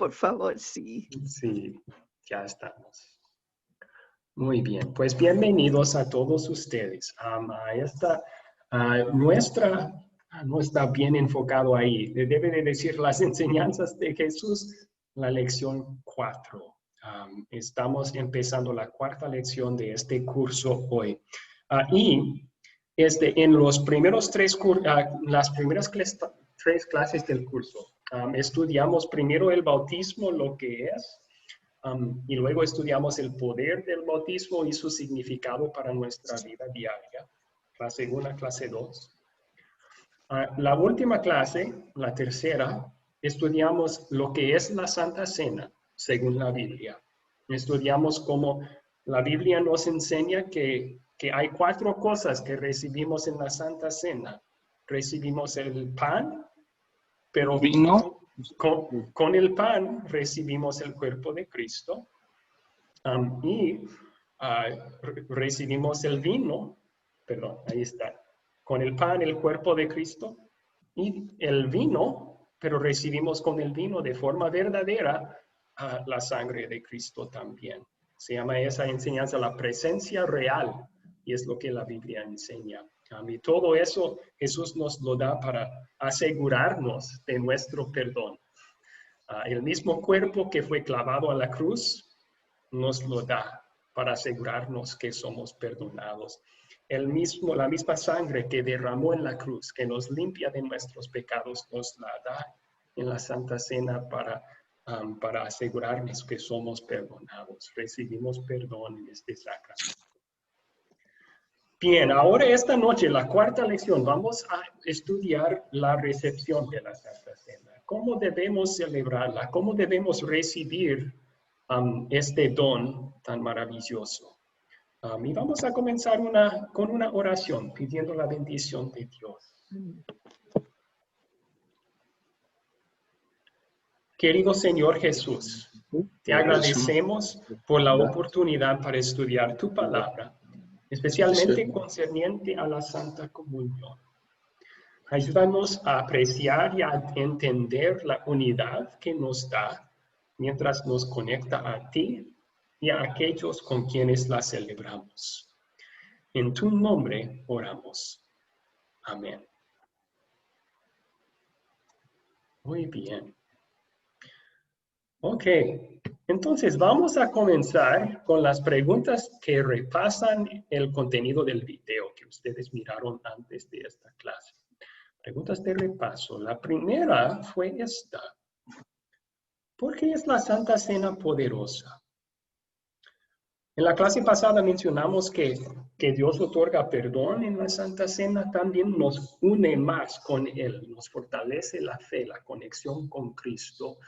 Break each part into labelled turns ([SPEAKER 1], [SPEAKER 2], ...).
[SPEAKER 1] por favor, sí.
[SPEAKER 2] Sí, ya estamos. Muy bien, pues bienvenidos a todos ustedes a esta, no está bien enfocado ahí, debe de decir las enseñanzas de Jesús, la lección 4. Estamos empezando la cuarta lección de este curso hoy. Y en los primeros las primeras tres clases del curso, estudiamos primero el bautismo, lo que es, y luego estudiamos el poder del bautismo y su significado para nuestra vida diaria. La segunda, clase 2. La última clase, la tercera, estudiamos lo que es la Santa Cena, según la Biblia. Estudiamos cómo la Biblia nos enseña que hay 4 cosas que recibimos en la Santa Cena. Recibimos el pan, pero
[SPEAKER 3] vino.
[SPEAKER 2] Con el pan recibimos el cuerpo de Cristo y recibimos el vino, perdón, ahí está, con el pan el cuerpo de Cristo y el vino, pero recibimos con el vino de forma verdadera la sangre de Cristo también. Se llama esa enseñanza la presencia real y es lo que la Biblia enseña. Y todo eso Jesús nos lo da para asegurarnos de nuestro perdón. El mismo cuerpo que fue clavado a la cruz nos lo da para asegurarnos que somos perdonados. La misma sangre que derramó en la cruz, que nos limpia de nuestros pecados, nos la da en la Santa Cena para asegurarnos que somos perdonados. Recibimos perdón en este sacramento. Bien, ahora esta noche, la cuarta lección, vamos a estudiar la recepción de la Santa Cena. ¿Cómo debemos celebrarla? ¿Cómo debemos recibir este don tan maravilloso? Y vamos a comenzar con una oración pidiendo la bendición de Dios. Querido Señor Jesús, te agradecemos por la oportunidad para estudiar tu palabra, especialmente concerniente a la Santa Comunión. Ayúdanos a apreciar y a entender la unidad que nos da mientras nos conecta a ti y a aquellos con quienes la celebramos. En tu nombre oramos. Amén. Muy bien. Ok, entonces vamos a comenzar con las preguntas que repasan el contenido del video que ustedes miraron antes de esta clase. Preguntas de repaso. La primera fue esta. ¿Por qué es la Santa Cena poderosa? En la clase pasada mencionamos que Dios otorga perdón en la Santa Cena, también nos une más con Él, nos fortalece la fe, la conexión con Cristo.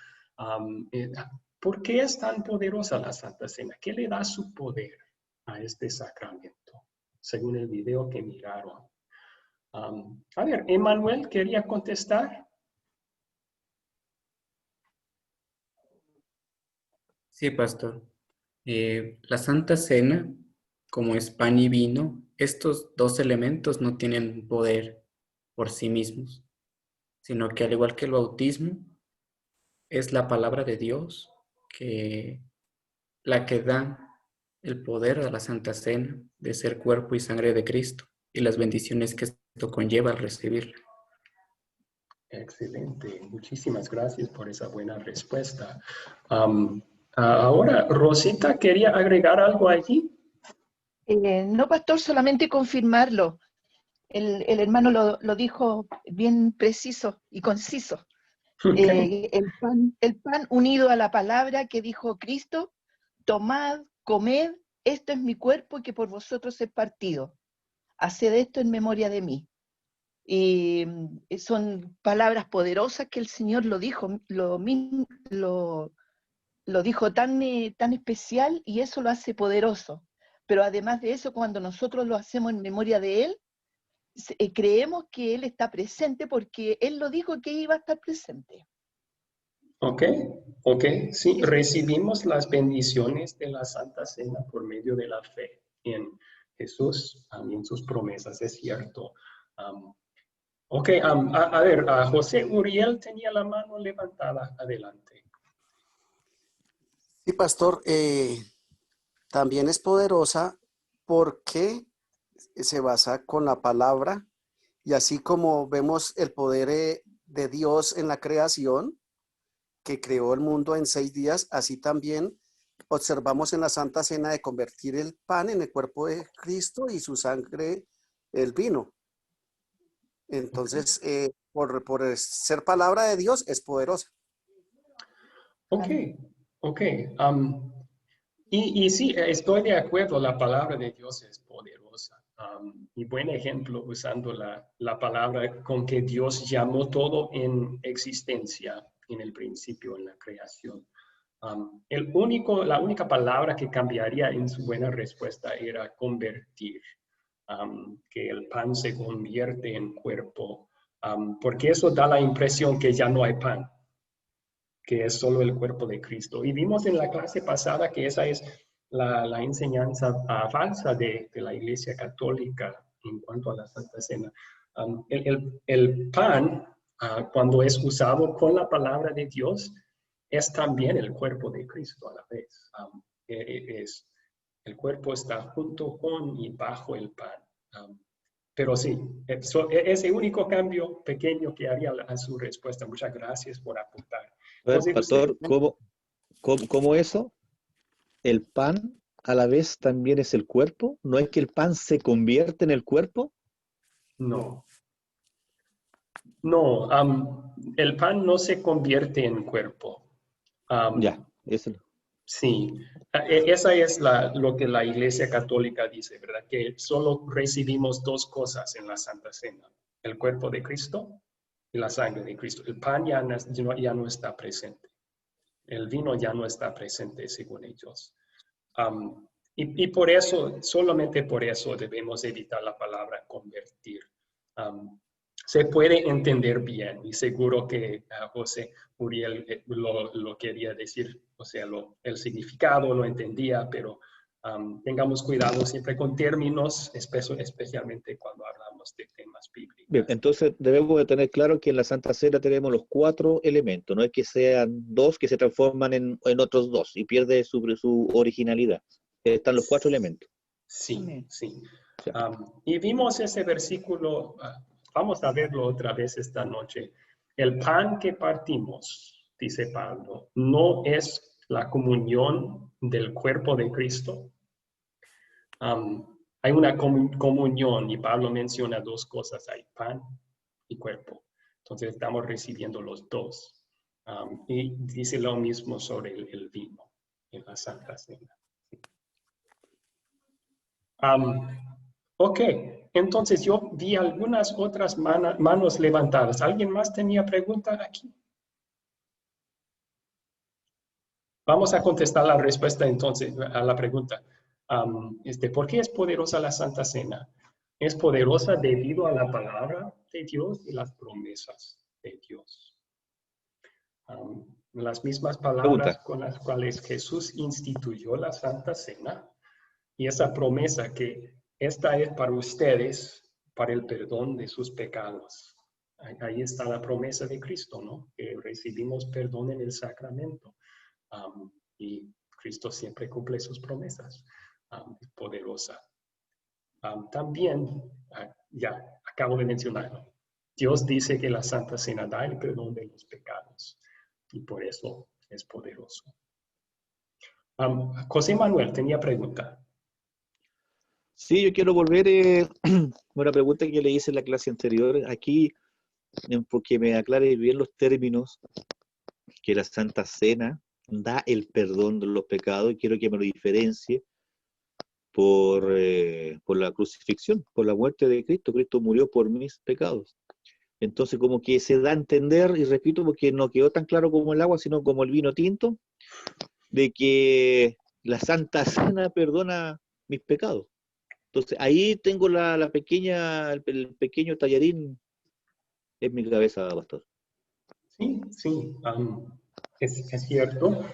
[SPEAKER 2] ¿Por qué es tan poderosa la Santa Cena? ¿Qué le da su poder a este sacramento? Según el video que miraron. A ver, Emanuel, ¿quería contestar?
[SPEAKER 3] Sí, pastor. La Santa Cena, como es pan y vino, estos dos elementos no tienen poder por sí mismos, sino que al igual que el bautismo, es la palabra de Dios la que da el poder a la Santa Cena de ser cuerpo y sangre de Cristo y las bendiciones que esto conlleva al recibirla.
[SPEAKER 2] Excelente, muchísimas gracias por esa buena respuesta. Ahora, Rosita, ¿quería agregar algo allí?
[SPEAKER 1] No, pastor, solamente confirmarlo. El hermano lo dijo bien preciso y conciso.
[SPEAKER 2] Okay.
[SPEAKER 1] El pan unido a la palabra que dijo Cristo, tomad, comed, esto es mi cuerpo que por vosotros es partido. Haced esto en memoria de mí. Y son palabras poderosas que el Señor lo dijo, lo dijo tan especial y eso lo hace poderoso. Pero además de eso, cuando nosotros lo hacemos en memoria de Él, creemos que Él está presente porque Él lo dijo que iba a estar presente.
[SPEAKER 2] Ok, sí, recibimos las bendiciones de la Santa Cena por medio de la fe en Jesús y en sus promesas, es cierto. A ver, José Uriel tenía la mano levantada, adelante.
[SPEAKER 4] Sí, pastor, también es poderosa porque se basa con la palabra y así como vemos el poder de Dios en la creación, que creó el mundo en 6 días, así también observamos en la Santa Cena de convertir el pan en el cuerpo de Cristo y su sangre el vino. Entonces, por ser palabra de Dios, es poderosa.
[SPEAKER 2] Ok, ok. Y sí, estoy de acuerdo, la palabra de Dios es poderosa. Y buen ejemplo usando la palabra con que Dios llamó todo en existencia en el principio, en la creación. La única palabra que cambiaría en su buena respuesta era convertir, que el pan se convierte en cuerpo, porque eso da la impresión que ya no hay pan, que es solo el cuerpo de Cristo. Y vimos en la clase pasada que esa es la enseñanza falsa de la Iglesia Católica en cuanto a la Santa Cena. El pan, cuando es usado con la palabra de Dios, es también el cuerpo de Cristo a la vez. El cuerpo está junto con y bajo el pan. Pero sí, ese único cambio pequeño que haría a su respuesta. Muchas gracias por apuntar.
[SPEAKER 5] A ver,
[SPEAKER 2] Entonces,
[SPEAKER 5] pastor, ¿cómo eso? ¿El pan a la vez también es el cuerpo? ¿No es que el pan se convierte en el cuerpo?
[SPEAKER 2] no. No, el pan no se convierte en cuerpo.
[SPEAKER 5] Ya, eso.
[SPEAKER 2] Sí, esa es lo que la Iglesia Católica dice, ¿verdad? Que solo recibimos dos cosas en la Santa Cena, el cuerpo de Cristo y la sangre de Cristo. El pan ya no está presente, el vino ya no está presente según ellos. Y por eso, solamente por eso debemos evitar la palabra convertir. Se puede entender bien y seguro que José Uriel lo quería decir, o sea, el significado lo entendía, pero tengamos cuidado siempre con términos, especialmente cuando hablamos de temas bíblicos.
[SPEAKER 5] Bien, entonces debemos de tener claro que en la Santa Cena tenemos los 4 elementos, no es que sean 2 que se transforman en otros 2 y pierde su originalidad. Están los 4 elementos.
[SPEAKER 2] Sí, sí. Y vimos ese versículo, vamos a verlo otra vez esta noche. El pan que partimos, dice Pablo, no es la comunión del cuerpo de Cristo. Hay una comunión y Pablo menciona 2 cosas, hay pan y cuerpo. Entonces estamos recibiendo los 2. Y dice lo mismo sobre el vino en la Santa Cena. Ok, entonces yo vi algunas otras manos levantadas. ¿Alguien más tenía pregunta aquí? Vamos a contestar la respuesta entonces a la pregunta. ¿Por qué es poderosa la Santa Cena? Es poderosa debido a la palabra de Dios y las promesas de Dios. Las mismas palabras con las cuales Jesús instituyó la Santa Cena y esa promesa que esta es para ustedes, para el perdón de sus pecados. Ahí está la promesa de Cristo, ¿no? Que recibimos perdón en el sacramento. Y Cristo siempre cumple sus promesas. Es poderosa. También, ya acabo de mencionarlo, Dios dice que la Santa Cena da el perdón de los pecados. Y por eso es poderoso. José Manuel tenía pregunta.
[SPEAKER 5] Sí, yo quiero volver a una pregunta que le hice en la clase anterior. Aquí, porque me aclare bien los términos, que la Santa Cena da el perdón de los pecados, y quiero que me lo diferencie por la crucifixión, por la muerte de Cristo. Cristo murió por mis pecados. Entonces, como que se da a entender, y repito, porque no quedó tan claro como el agua, sino como el vino tinto, de que la Santa Cena perdona mis pecados. Entonces, ahí tengo el pequeño tallarín en mi cabeza, pastor.
[SPEAKER 2] Sí, sí, es cierto.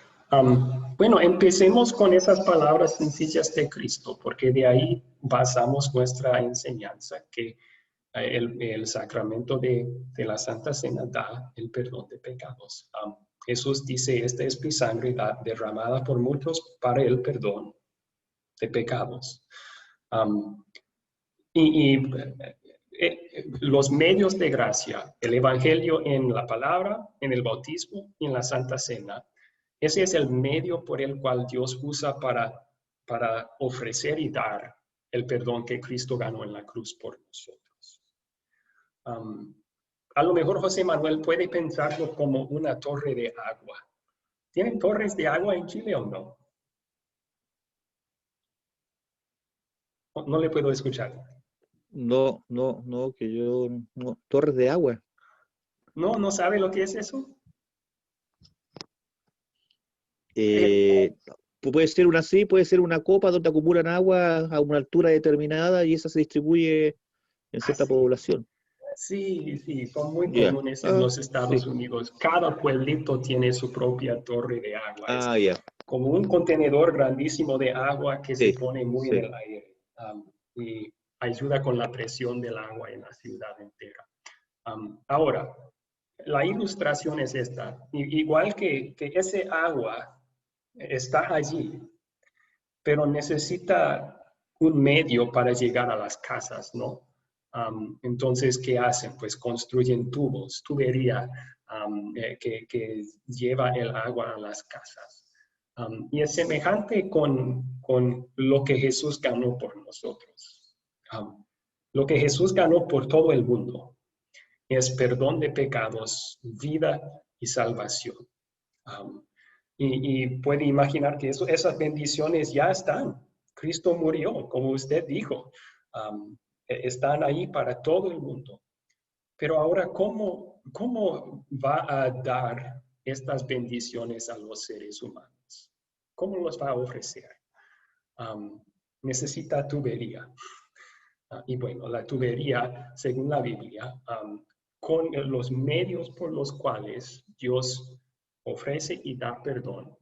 [SPEAKER 2] Bueno, empecemos con esas palabras sencillas de Cristo, porque de ahí basamos nuestra enseñanza, que el sacramento de la Santa Cena da el perdón de pecados. Jesús dice, esta es mi sangre derramada por muchos para el perdón de pecados. Um, los medios de gracia, el Evangelio en la palabra, en el bautismo y en la Santa Cena, ese es el medio por el cual Dios usa para ofrecer y dar el perdón que Cristo ganó en la cruz por nosotros. A lo mejor José Manuel puede pensarlo como una torre de agua. ¿Tienen torres de agua en Chile o no? No le puedo escuchar.
[SPEAKER 5] No, no, no, que yo no. Torres de agua.
[SPEAKER 2] ¿No sabe lo que es eso?
[SPEAKER 5] Puede ser una así, puede ser una copa donde acumulan agua a una altura determinada y esa se distribuye en cierta
[SPEAKER 2] Así.
[SPEAKER 5] población.
[SPEAKER 2] Sí, son muy
[SPEAKER 5] Ya.
[SPEAKER 2] comunes en los
[SPEAKER 5] Sí.
[SPEAKER 2] Estados Unidos. Cada pueblito tiene su propia torre de agua. Es
[SPEAKER 5] Ya.
[SPEAKER 2] como un contenedor grandísimo de agua que se
[SPEAKER 5] Sí,
[SPEAKER 2] pone muy en
[SPEAKER 5] sí.
[SPEAKER 2] el aire y ayuda con la presión del agua en la ciudad entera. Ahora, la ilustración es esta. Igual que ese agua está allí, pero necesita un medio para llegar a las casas, ¿no? Entonces, ¿qué hacen? Pues construyen tubos, tubería que lleva el agua a las casas. Y es semejante con lo que Jesús ganó por nosotros. Lo que Jesús ganó por todo el mundo es perdón de pecados, vida y salvación. Y puede imaginar que esas bendiciones ya están. Cristo murió, como usted dijo. Están ahí para todo el mundo. Pero ahora, ¿cómo va a dar estas bendiciones a los seres humanos? ¿Cómo los va a ofrecer? Necesita tubería. Y bueno, la tubería, según la Biblia, con los medios por los cuales Dios ofrece y da perdón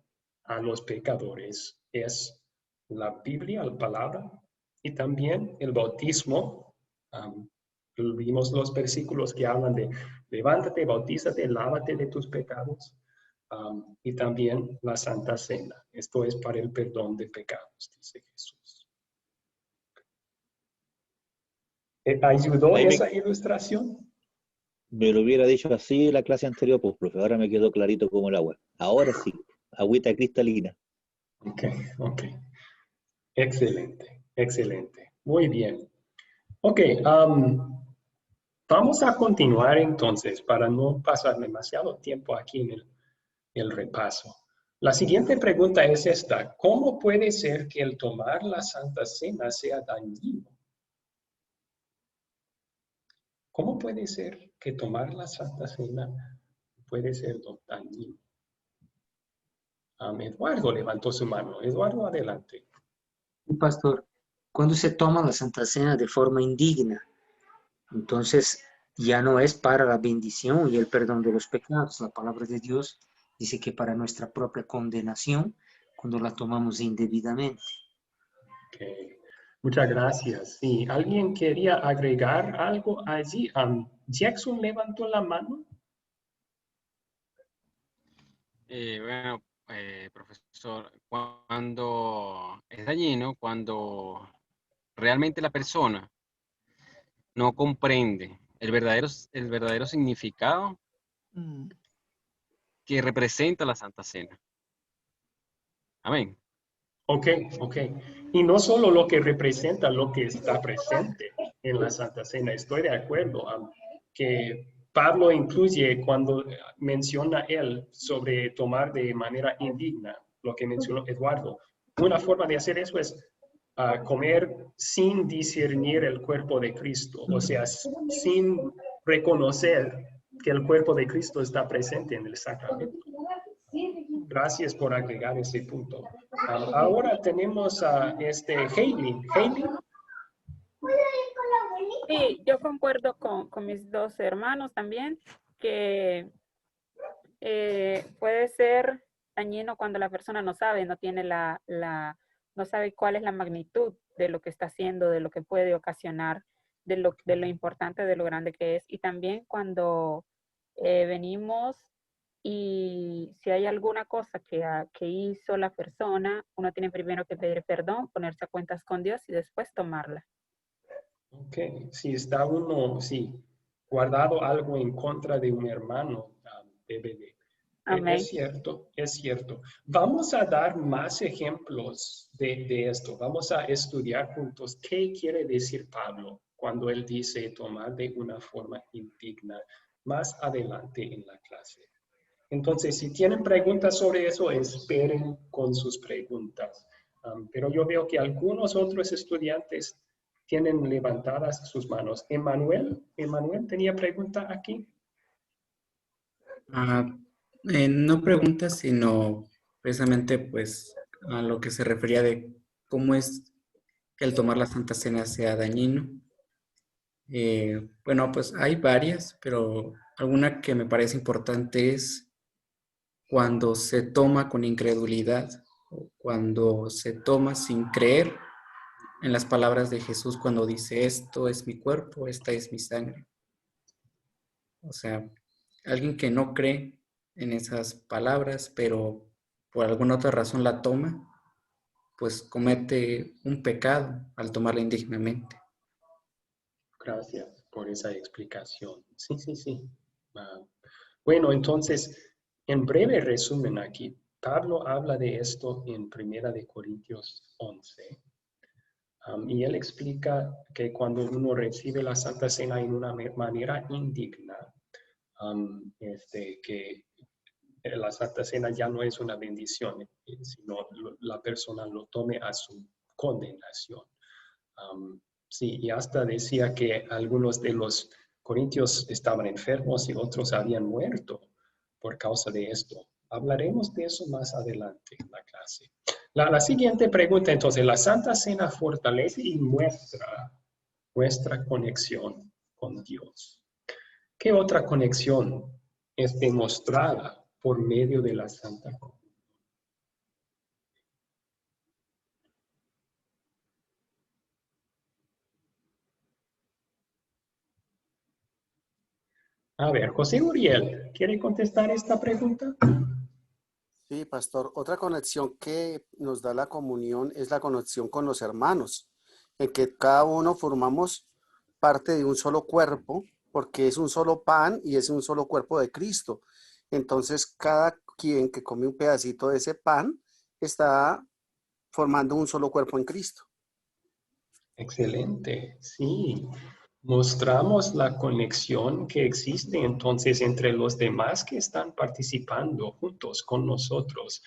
[SPEAKER 2] a los pecadores es la Biblia, la palabra, y también el bautismo. Vimos los versículos que hablan de levántate, bautízate, lávate de tus pecados. Y también la Santa Cena. Esto es para el perdón de pecados, dice Jesús. ¿Ayudó
[SPEAKER 5] Ahí
[SPEAKER 2] esa ilustración?
[SPEAKER 5] me lo hubiera dicho así en la clase anterior, pues, profe. Ahora me quedó clarito como el agua. Ahora sí, agüita cristalina.
[SPEAKER 2] Ok. Excelente. Muy bien. Ok, vamos a continuar entonces para no pasar demasiado tiempo aquí en el repaso. La siguiente pregunta es esta: ¿cómo puede ser que el tomar la Santa Cena sea dañino? ¿Cómo puede ser que tomar la Santa Cena puede ser dañino? Eduardo levantó su mano. Eduardo, adelante.
[SPEAKER 6] Pastor, cuando se toma la Santa Cena de forma indigna, entonces ya no es para la bendición y el perdón de los pecados. La palabra de Dios dice que para nuestra propia condenación cuando la tomamos indebidamente.
[SPEAKER 2] Okay. Muchas gracias. Sí, ¿alguien quería agregar algo allí? Jackson levantó la mano.
[SPEAKER 7] Bueno, profesor, cuando es dañino, cuando realmente la persona no comprende el verdadero significado que representa la Santa Cena. Amén.
[SPEAKER 2] Ok. Y no solo lo que representa, lo que está presente en la Santa Cena. Estoy de acuerdo que Pablo incluye cuando menciona él sobre tomar de manera indigna, lo que mencionó Eduardo. Una forma de hacer eso es comer sin discernir el cuerpo de Cristo, o sea, sin reconocer que el cuerpo de Cristo está presente en el sacramento. Gracias por agregar ese punto. Ahora tenemos a Hailey. Hailey.
[SPEAKER 8] Sí, yo concuerdo con mis dos hermanos también, que puede ser dañino cuando la persona no sabe, no tiene no sabe cuál es la magnitud de lo que está haciendo, de lo que puede ocasionar, de lo importante, de lo grande que es. Y también cuando venimos Y si hay alguna cosa que hizo la persona, uno tiene primero que pedir perdón, ponerse a cuentas con Dios y después tomarla.
[SPEAKER 2] Ok, si está uno, sí, guardado algo en contra de un hermano, debe de.
[SPEAKER 8] Amén.
[SPEAKER 2] Es cierto, es cierto. Vamos a dar más ejemplos de esto. Vamos a estudiar juntos qué quiere decir Pablo cuando él dice tomar de una forma indigna más adelante en la clase. Entonces, si tienen preguntas sobre eso, esperen con sus preguntas. Pero yo veo que algunos otros estudiantes tienen levantadas sus manos. Emanuel tenía pregunta aquí.
[SPEAKER 3] No preguntas, sino precisamente pues a lo que se refería de cómo es que el tomar la Santa Cena sea dañino. Bueno, pues hay varias, pero alguna que me parece importante es cuando se toma con incredulidad o cuando se toma sin creer en las palabras de Jesús cuando dice esto es mi cuerpo, esta es mi sangre. O sea, alguien que no cree en esas palabras, pero por alguna otra razón la toma, pues comete un pecado al tomarla indignamente.
[SPEAKER 2] Gracias por esa explicación. Sí. Bueno, entonces, en breve resumen aquí, Pablo habla de esto en 1 de Corintios 11. Y él explica que cuando uno recibe la Santa Cena en una manera indigna, que la Santa Cena ya no es una bendición, sino la persona lo tome a su condenación. Sí, y hasta decía que algunos de los corintios estaban enfermos y otros habían muerto por causa de esto. Hablaremos de eso más adelante en la clase. La siguiente pregunta, entonces, la Santa Cena fortalece y muestra nuestra conexión con Dios. ¿Qué otra conexión es demostrada por medio de la Santa Comunión? A ver, José Uriel, ¿quiere contestar esta pregunta?
[SPEAKER 4] Sí, pastor. Otra conexión que nos da la comunión es la conexión con los hermanos, en que cada uno formamos parte de un solo cuerpo, porque es un solo pan y es un solo cuerpo de Cristo. Entonces, cada quien que come un pedacito de ese pan está formando un solo cuerpo en Cristo.
[SPEAKER 2] Excelente, sí. Mostramos la conexión que existe entonces entre los demás que están participando juntos con nosotros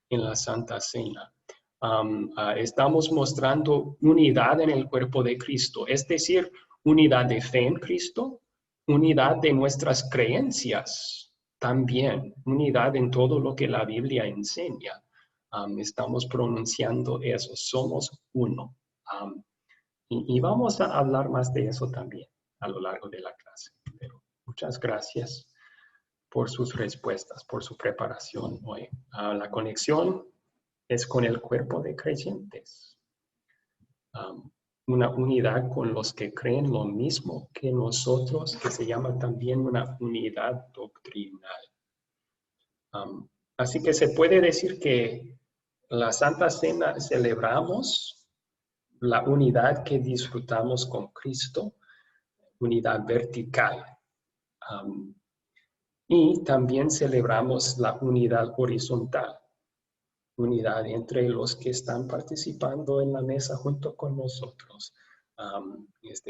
[SPEAKER 2] en la Santa Cena. Estamos mostrando unidad en el cuerpo de Cristo, es decir, unidad de fe en Cristo, unidad de nuestras creencias también, unidad en todo lo que la Biblia enseña. Estamos pronunciando eso, somos uno. Y vamos a hablar más de eso también a lo largo de la clase. Pero muchas gracias por sus respuestas, por su preparación hoy. La conexión es con el cuerpo de creyentes. Una unidad con los que creen lo mismo que nosotros, que se llama también una unidad doctrinal. Así que se puede decir que la Santa Cena celebramos la unidad que disfrutamos con Cristo, unidad vertical. Y también celebramos la unidad horizontal, unidad entre los que están participando en la mesa junto con nosotros,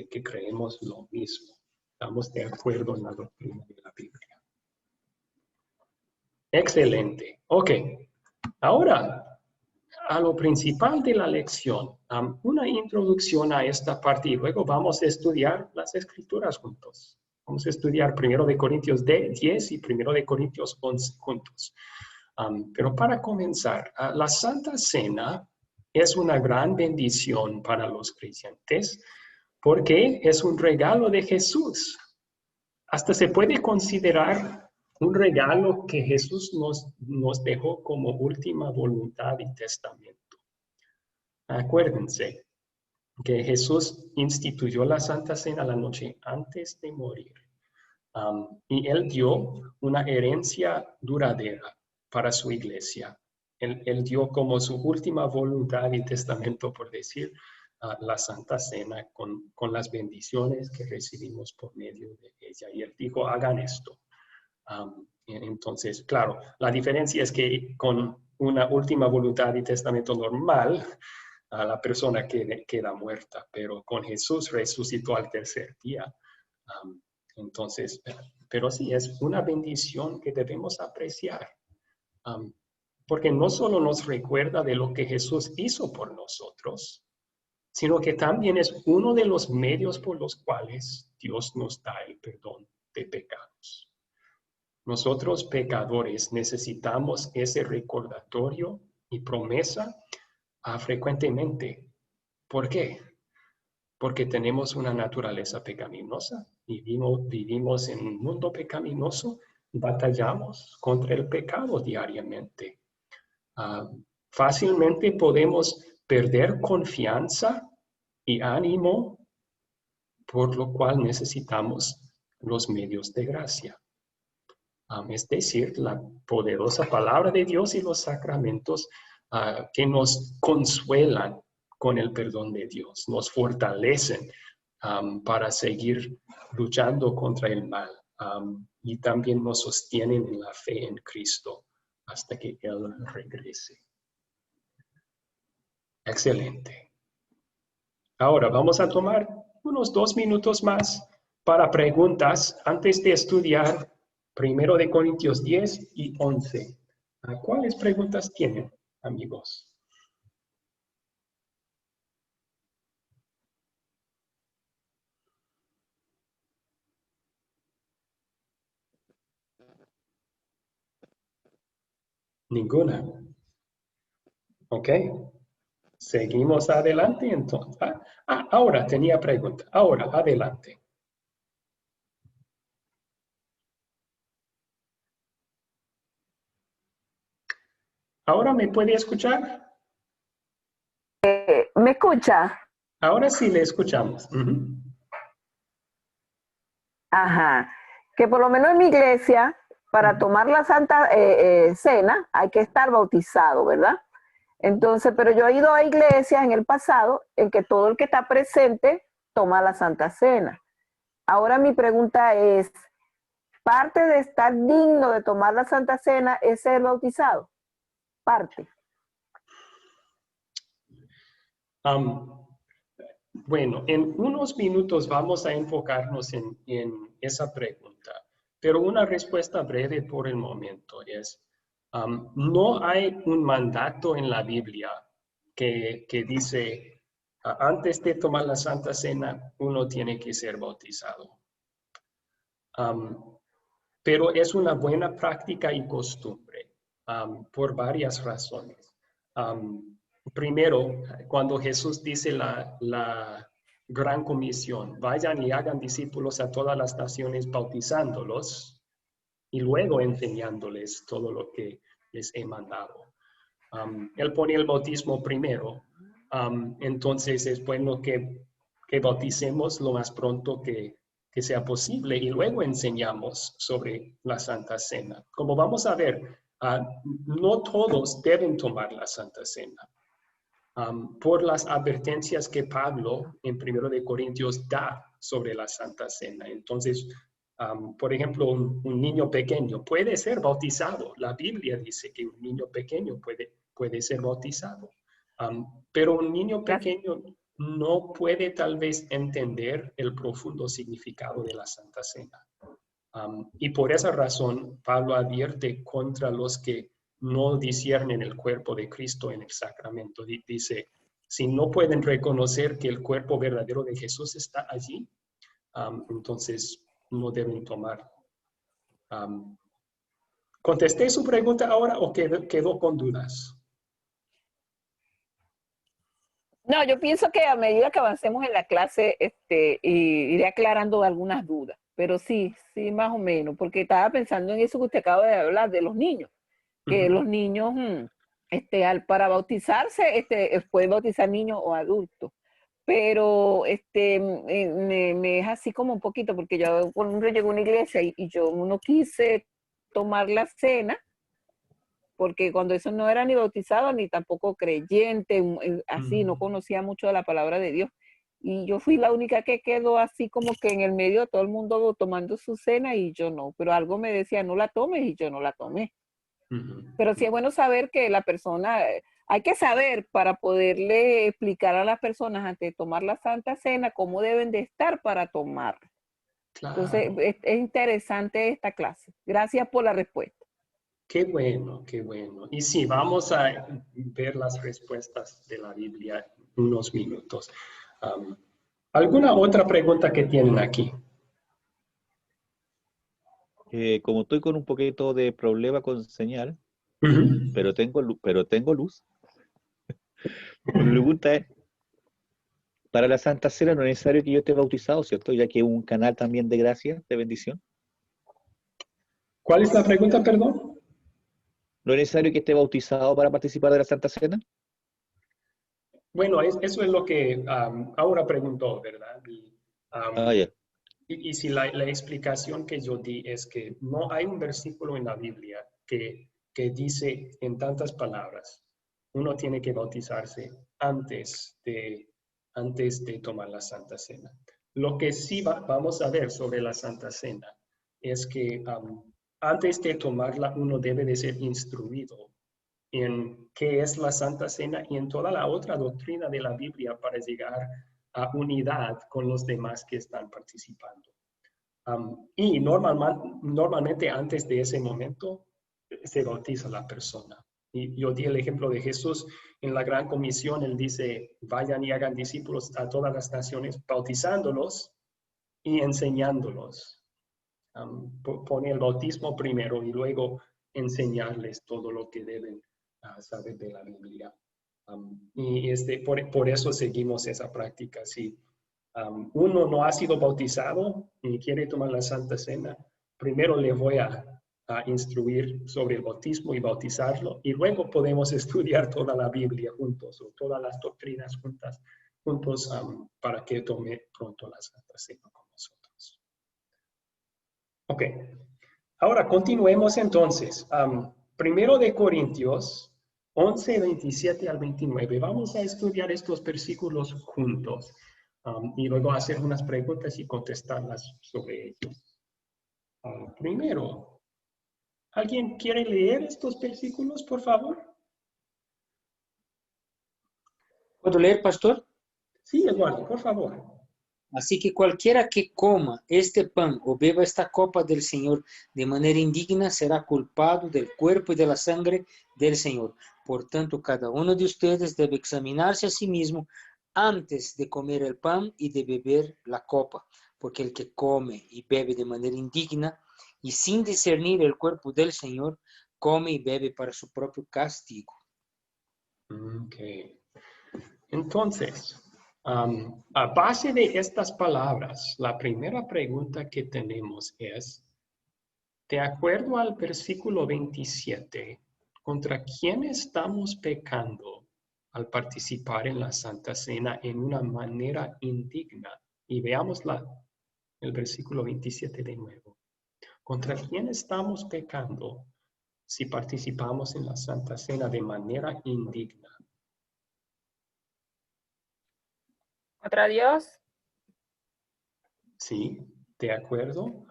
[SPEAKER 2] que creemos lo mismo. Estamos de acuerdo en la doctrina de la Biblia. Excelente. Ok. Ahora, a lo principal de la lección, una introducción a esta parte y luego vamos a estudiar las escrituras juntos. Vamos a estudiar 1 de Corintios 10 y 1 de Corintios 11 juntos. Pero para comenzar, la Santa Cena es una gran bendición para los creyentes porque es un regalo de Jesús. Hasta se puede considerar un regalo que Jesús nos dejó como última voluntad y testamento. Acuérdense que Jesús instituyó la Santa Cena la noche antes de morir Y Él dio una herencia duradera para su iglesia. Él dio como su última voluntad y testamento, por decir, la Santa Cena con las bendiciones que recibimos por medio de ella. Y Él dijo, hagan esto. Entonces, claro, la diferencia es que con una última voluntad y testamento normal, la persona queda muerta, pero con Jesús resucitó al tercer día. Entonces, pero sí, es una bendición que debemos apreciar, porque no solo nos recuerda de lo que Jesús hizo por nosotros, sino que también es uno de los medios por los cuales Dios nos da el perdón de pecados. Nosotros pecadores necesitamos ese recordatorio y promesa frecuentemente. ¿Por qué? Porque tenemos una naturaleza pecaminosa y vivimos en un mundo pecaminoso y batallamos contra el pecado diariamente. Fácilmente podemos perder confianza y ánimo, por lo cual necesitamos los medios de gracia. Es decir, la poderosa palabra de Dios y los sacramentos que nos consuelan con el perdón de Dios, nos fortalecen para seguir luchando contra el mal y también nos sostienen en la fe en Cristo hasta que Él regrese. Excelente. Ahora vamos a tomar unos 2 minutos más para preguntas antes de estudiar 1 de Corintios 10 y 11. ¿Cuáles preguntas tienen, amigos? Ninguna. Ok. Seguimos adelante entonces. Ahora tenía pregunta. Ahora, adelante. ¿Ahora me puede escuchar?
[SPEAKER 9] ¿Me escucha?
[SPEAKER 2] Ahora sí le escuchamos.
[SPEAKER 9] Ajá. Que por lo menos en mi iglesia, para tomar la Santa Cena, hay que estar bautizado, ¿verdad? Entonces, pero yo he ido a iglesias en el pasado en que todo el que está presente toma la Santa Cena. Ahora mi pregunta es, ¿parte de estar digno de tomar la Santa Cena es ser bautizado? Parte.
[SPEAKER 2] Bueno, en unos minutos vamos a enfocarnos en esa pregunta, pero una respuesta breve por el momento es, no hay un mandato en la Biblia que dice, antes de tomar la Santa Cena, uno tiene que ser bautizado. Pero es una buena práctica y costumbre por varias razones. Primero, cuando Jesús dice la gran comisión, vayan y hagan discípulos a todas las naciones bautizándolos y luego enseñándoles todo lo que les he mandado. Él pone el bautismo primero, entonces es bueno que bauticemos lo más pronto que sea posible y luego enseñamos sobre la Santa Cena. Como vamos a ver, no todos deben tomar la Santa Cena. Por las advertencias que Pablo en 1 de Corintios da sobre la Santa Cena. Entonces, por ejemplo, un niño pequeño puede ser bautizado. La Biblia dice que un niño pequeño puede ser bautizado. Pero un niño pequeño no puede tal vez entender el profundo significado de la Santa Cena. Y por esa razón, Pablo advierte contra los que no disciernen el cuerpo de Cristo en el sacramento. Dice, si no pueden reconocer que el cuerpo verdadero de Jesús está allí, entonces no deben tomar. ¿Contesté su pregunta ahora o quedó con dudas?
[SPEAKER 9] No, yo pienso que a medida que avancemos en la clase, iré aclarando algunas dudas. Pero sí, más o menos, porque estaba pensando en eso que usted acaba de hablar, de los niños. Que los niños, para bautizarse, pueden bautizar niños o adultos. pero me es así como un poquito, porque yo, por ejemplo, llegué a una iglesia y yo no quise tomar la cena, porque cuando eso no era ni bautizado ni tampoco creyente, así, no conocía mucho de la palabra de Dios. Y yo fui la única que quedó así como que en el medio de todo el mundo tomando su cena y yo no, pero algo me decía, no la tomes y yo no la tomé. Pero sí es bueno saber que la persona, hay que saber para poderle explicar a las personas antes de tomar la Santa Cena cómo deben de estar para tomar.
[SPEAKER 2] Claro.
[SPEAKER 9] Entonces, es interesante esta clase. Gracias por la respuesta.
[SPEAKER 2] Qué bueno, qué bueno. Y sí, vamos a ver las respuestas de la Biblia en unos minutos. ¿Alguna otra pregunta que tienen aquí?
[SPEAKER 5] Como estoy con un poquito de problema con señal,
[SPEAKER 2] Ujú.
[SPEAKER 5] pero tengo luz. Mi pregunta es, para la Santa Cena no es necesario que yo esté bautizado, ¿cierto? Ya que es un canal también de gracia, de bendición.
[SPEAKER 2] ¿Cuál es la pregunta, perdón?
[SPEAKER 5] ¿No es necesario que esté bautizado para participar de la Santa Cena?
[SPEAKER 2] Bueno, eso es lo que ahora preguntó, ¿verdad?
[SPEAKER 5] Ya.
[SPEAKER 2] Y si la explicación que yo di es que no hay un versículo en la Biblia que dice en tantas palabras, uno tiene que bautizarse antes de tomar la Santa Cena. Lo que sí vamos a ver sobre la Santa Cena es que antes de tomarla uno debe de ser instruido en qué es la Santa Cena y en toda la otra doctrina de la Biblia para llegar a unidad con los demás que están participando. Y normalmente antes de ese momento se bautiza la persona. Y yo di el ejemplo de Jesús en la Gran Comisión. Él dice, vayan y hagan discípulos a todas las naciones, bautizándolos y enseñándolos. Pone el bautismo primero y luego enseñarles todo lo que deben saber de la Biblia. Y por eso seguimos esa práctica. Si uno no ha sido bautizado y quiere tomar la Santa Cena, primero le voy a instruir sobre el bautismo y bautizarlo, y luego podemos estudiar toda la Biblia juntos o todas las doctrinas juntos para que tome pronto la Santa Cena con nosotros. Ok, ahora continuemos entonces. Primero de Corintios 11, 27 al 29. Vamos a estudiar estos versículos juntos y luego hacer unas preguntas y contestarlas sobre ellos. Primero, ¿alguien quiere leer estos versículos, por favor?
[SPEAKER 6] ¿Puedo leer, pastor?
[SPEAKER 2] Sí, Eduardo, por favor.
[SPEAKER 6] Así que cualquiera que coma este pan o beba esta copa del Señor de manera indigna será culpado del cuerpo y de la sangre del Señor. Por tanto, cada uno de ustedes debe examinarse a sí mismo antes de comer el pan y de beber la copa, porque el que come y bebe de manera indigna y sin discernir el cuerpo del Señor, come y bebe para su propio castigo.
[SPEAKER 2] Ok. Entonces, a base de estas palabras, la primera pregunta que tenemos es, de acuerdo al versículo 27, ¿contra quién estamos pecando al participar en la Santa Cena en una manera indigna? Y veamos el versículo 27 de nuevo. ¿Contra quién estamos pecando si participamos en la Santa Cena de manera indigna?
[SPEAKER 8] ¿Contra Dios?
[SPEAKER 2] Sí, de acuerdo.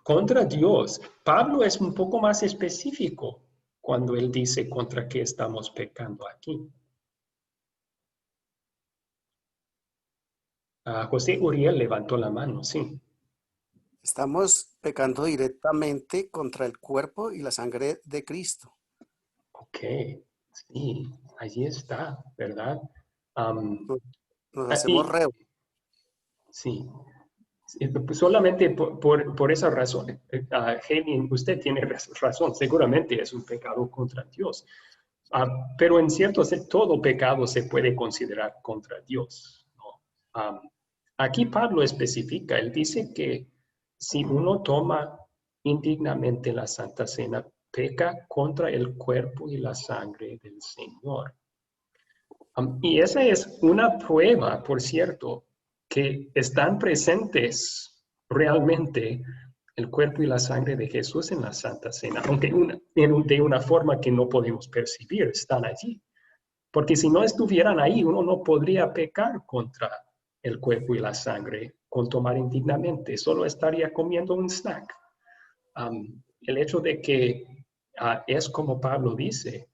[SPEAKER 2] Contra Dios. Pablo es un poco más específico cuando él dice contra qué estamos pecando aquí. José Uriel levantó la mano, sí.
[SPEAKER 4] Estamos pecando directamente contra el cuerpo y la sangre de Cristo.
[SPEAKER 2] Ok, sí, allí está, ¿verdad?
[SPEAKER 4] Nos hacemos reos.
[SPEAKER 2] Sí. Solamente por esa razón, Helen, usted tiene razón, seguramente es un pecado contra Dios. Pero en cierto sentido, todo pecado se puede considerar contra Dios, ¿no? Aquí Pablo especifica, él dice que si uno toma indignamente la Santa Cena, peca contra el cuerpo y la sangre del Señor. Y esa es una prueba, por cierto, que están presentes realmente el cuerpo y la sangre de Jesús en la Santa Cena, aunque de una forma que no podemos percibir, están allí. Porque si no estuvieran ahí, uno no podría pecar contra el cuerpo y la sangre con tomar indignamente, solo estaría comiendo un snack. El hecho de que es como Pablo dice,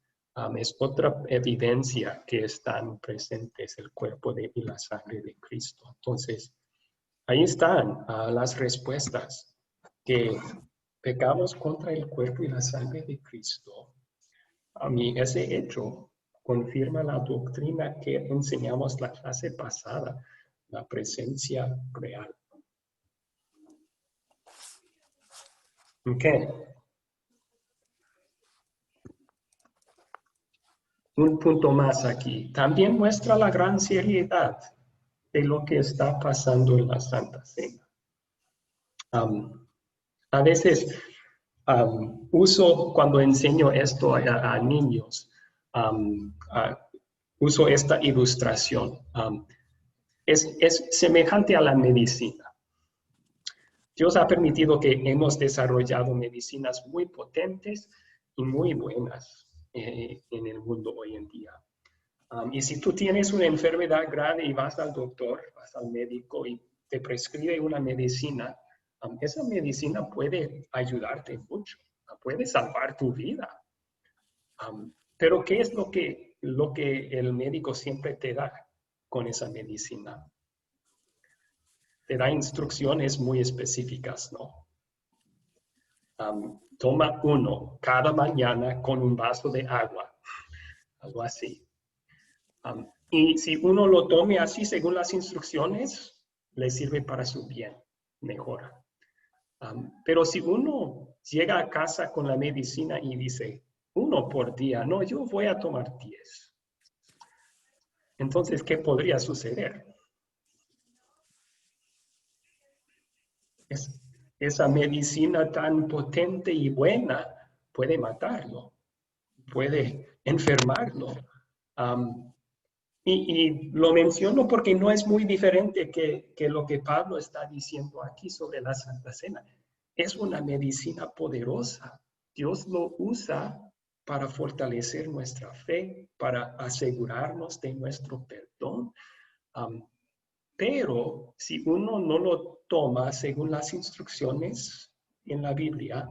[SPEAKER 2] es otra evidencia que están presentes el cuerpo y la sangre de Cristo. Entonces, ahí están las respuestas, que pecamos contra el cuerpo y la sangre de Cristo. A mí ese hecho confirma la doctrina que enseñamos la clase pasada, la presencia real. Ok. Un punto más aquí. También muestra la gran seriedad de lo que está pasando en la Santa Cena. A veces uso, cuando enseño esto a niños, uso esta ilustración. Es semejante a la medicina. Dios ha permitido que hemos desarrollado medicinas muy potentes y muy buenas en el mundo hoy en día. Y si tú tienes una enfermedad grave y vas al doctor, vas al médico y te prescribe una medicina, esa medicina puede ayudarte mucho, puede salvar tu vida. Pero ¿qué es lo que el médico siempre te da con esa medicina? Te da instrucciones muy específicas, ¿no? Toma uno cada mañana con un vaso de agua, algo así. Y si uno lo tome así según las instrucciones, le sirve para su bien, mejora. Pero si uno llega a casa con la medicina y dice, 1 por día, no, yo voy a tomar 10. Entonces, ¿qué podría suceder? Esa medicina tan potente y buena puede matarlo, puede enfermarlo. Y lo menciono porque no es muy diferente que lo que Pablo está diciendo aquí sobre la Santa Cena. Es una medicina poderosa. Dios lo usa para fortalecer nuestra fe, para asegurarnos de nuestro perdón. Pero si uno no lo toma según las instrucciones en la Biblia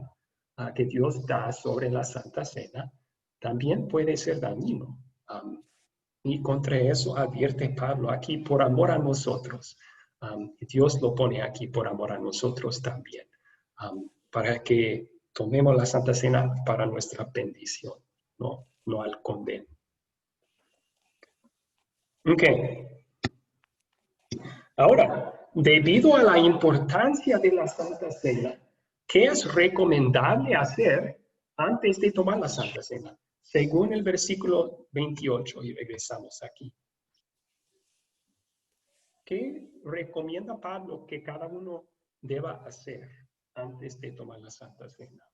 [SPEAKER 2] que Dios da sobre la Santa Cena, también puede ser dañino. Y contra eso advierte Pablo aquí por amor a nosotros. Dios lo pone aquí por amor a nosotros también, para que tomemos la Santa Cena para nuestra bendición, no al condeno. Ok. Ahora, debido a la importancia de la Santa Cena, ¿qué es recomendable hacer antes de tomar la Santa Cena? Según el versículo 28, y regresamos aquí. ¿Qué recomienda Pablo que cada uno deba hacer antes de tomar la Santa Cena?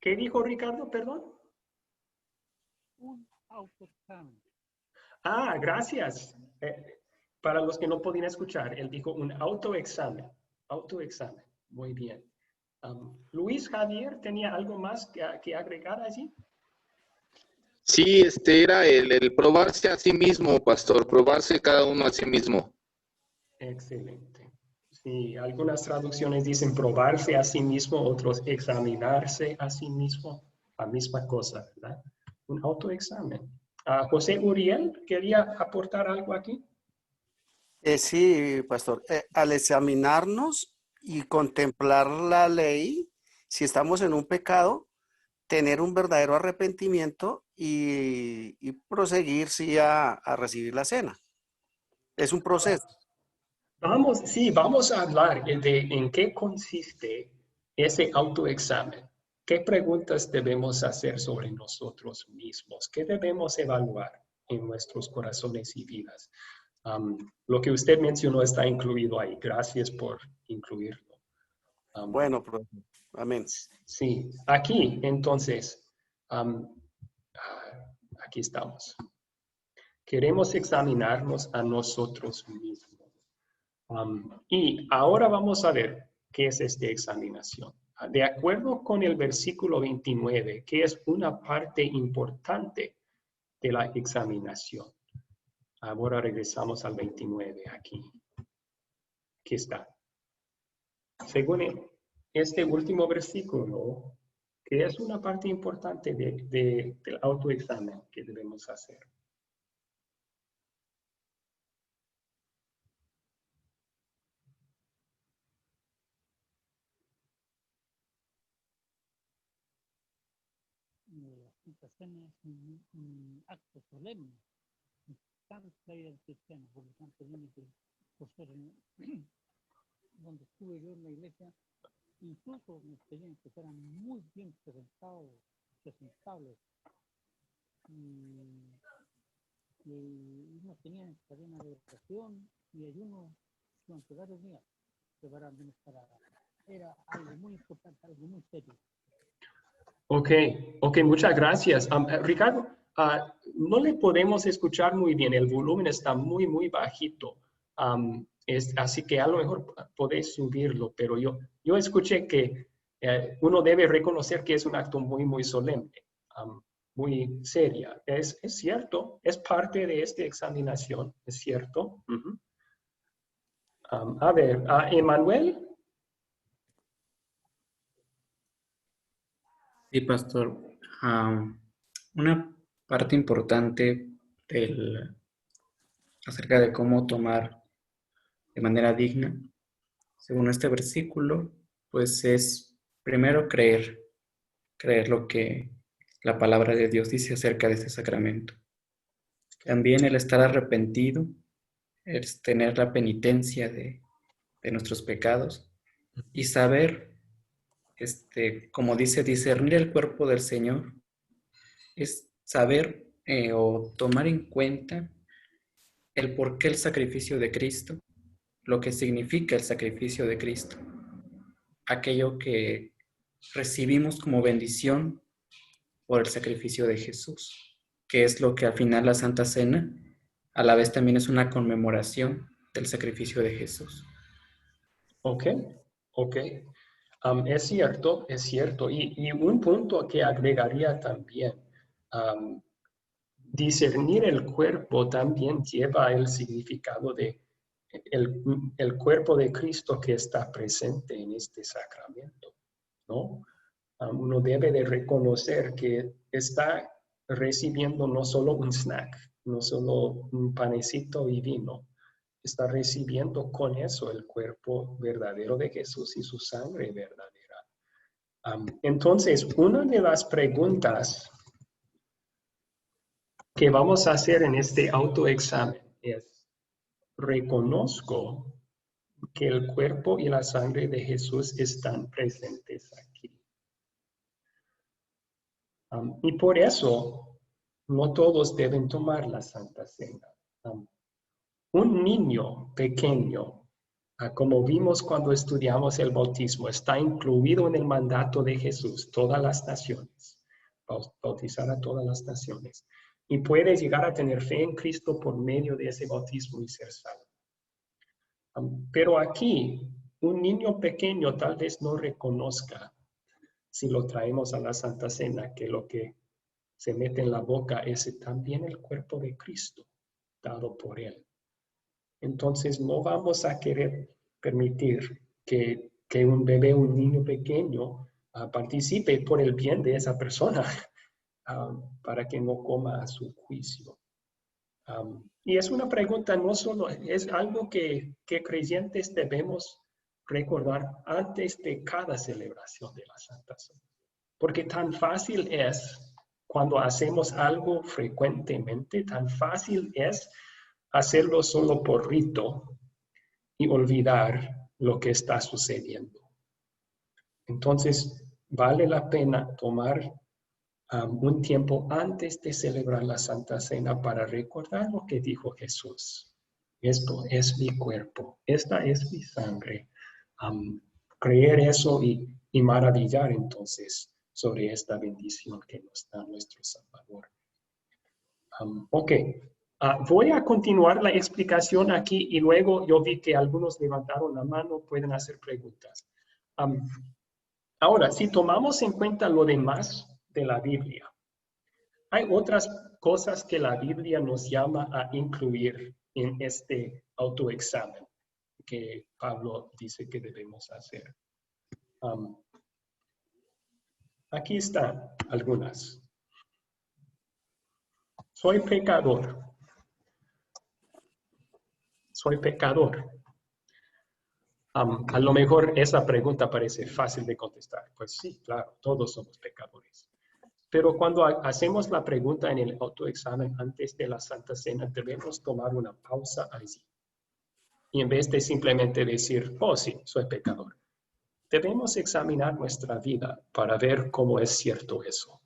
[SPEAKER 2] ¿Qué dijo Ricardo, perdón?
[SPEAKER 10] Un autoexamen.
[SPEAKER 2] Gracias. Para los que no podían escuchar, él dijo un autoexamen. Autoexamen. Muy bien. Luis Javier, ¿tenía algo más que agregar allí?
[SPEAKER 10] Sí, era el probarse a sí mismo, pastor, probarse cada uno a sí mismo.
[SPEAKER 2] Excelente. Sí, algunas traducciones dicen probarse a sí mismo, otros examinarse a sí mismo. La misma cosa, ¿verdad? Un autoexamen. José Uriel, ¿quería aportar algo aquí?
[SPEAKER 4] Sí, pastor. Al examinarnos y contemplar la ley, si estamos en un pecado, tener un verdadero arrepentimiento y proseguir, sí, a recibir la cena. Es un proceso.
[SPEAKER 2] Vamos a hablar de en qué consiste ese autoexamen. ¿Qué preguntas debemos hacer sobre nosotros mismos? ¿Qué debemos evaluar en nuestros corazones y vidas? Lo que usted mencionó está incluido ahí. Gracias por incluirlo.
[SPEAKER 4] Bueno, profesor. Amén.
[SPEAKER 2] Sí, aquí entonces, aquí estamos. Queremos examinarnos a nosotros mismos. Y ahora vamos a ver qué es esta examinación. De acuerdo con el versículo 29, que es una parte importante de la examinación. Ahora regresamos al 29 aquí. Aquí está. Según este último versículo, que es una parte importante del autoexamen que debemos hacer.
[SPEAKER 11] La Santa Cena es un acto solemne, tanto la vida del cristiano, por lo tanto, por ser donde estuve yo en la iglesia, incluso mis experiencias eran muy bien presentables, y uno tenía cadena de oración y ayuno durante varios días, preparándonos para, era algo muy importante, algo muy serio.
[SPEAKER 2] Ok, muchas gracias. Ricardo, no le podemos escuchar muy bien, el volumen está muy bajito. Así que a lo mejor podéis subirlo, pero yo escuché que uno debe reconocer que es un acto muy solemne, muy seria. Es cierto, es parte de esta examinación, es cierto. A ver, Emanuel.
[SPEAKER 3] Sí, pastor. Una parte importante acerca de cómo tomar de manera digna, según este versículo, pues es primero creer lo que la palabra de Dios dice acerca de este sacramento. También el estar arrepentido, es tener la penitencia de nuestros pecados y saber, como dice, discernir el cuerpo del Señor, es saber o tomar en cuenta el por qué el sacrificio de Cristo, lo que significa el sacrificio de Cristo, aquello que recibimos como bendición por el sacrificio de Jesús, que es lo que al final la Santa Cena a la vez también es una conmemoración del sacrificio de Jesús.
[SPEAKER 2] Ok. Es cierto. Y un punto que agregaría también, discernir el cuerpo también lleva el significado de el cuerpo de Cristo que está presente en este sacramento, ¿no? Uno debe de reconocer que está recibiendo no solo un snack, no solo un panecito y vino, está recibiendo con eso el cuerpo verdadero de Jesús y su sangre verdadera. Entonces, una de las preguntas que vamos a hacer en este autoexamen es, reconozco que el cuerpo y la sangre de Jesús están presentes aquí. Y por eso, no todos deben tomar la Santa Cena. Un niño pequeño, como vimos cuando estudiamos el bautismo, está incluido en el mandato de Jesús, todas las naciones, bautizar a todas las naciones. Y puede llegar a tener fe en Cristo por medio de ese bautismo y ser salvo. Pero aquí, un niño pequeño tal vez no reconozca, si lo traemos a la Santa Cena, que lo que se mete en la boca es también el cuerpo de Cristo, dado por Él. Entonces, no vamos a querer permitir que un bebé, un niño pequeño, participe por el bien de esa persona, para que no coma a su juicio. Y es una pregunta, no solo, es algo que creyentes debemos recordar antes de cada celebración de la Santa Cena. Porque tan fácil es, cuando hacemos algo frecuentemente, tan fácil es hacerlo solo por rito y olvidar lo que está sucediendo. Entonces, vale la pena tomar un tiempo antes de celebrar la Santa Cena para recordar lo que dijo Jesús. Esto es mi cuerpo, esta es mi sangre. Creer eso y maravillar entonces sobre esta bendición que nos da nuestro Salvador. Ok. Voy a continuar la explicación aquí y luego yo vi que algunos levantaron la mano, pueden hacer preguntas. Ahora, si tomamos en cuenta lo demás de la Biblia, hay otras cosas que la Biblia nos llama a incluir en este autoexamen que Pablo dice que debemos hacer. Aquí están algunas. Soy pecador. Soy pecador. A lo mejor esa pregunta parece fácil de contestar. Pues sí, claro, todos somos pecadores. Pero cuando hacemos la pregunta en el autoexamen antes de la Santa Cena, debemos tomar una pausa allí. Y en vez de simplemente decir, oh sí, soy pecador, debemos examinar nuestra vida para ver cómo es cierto eso.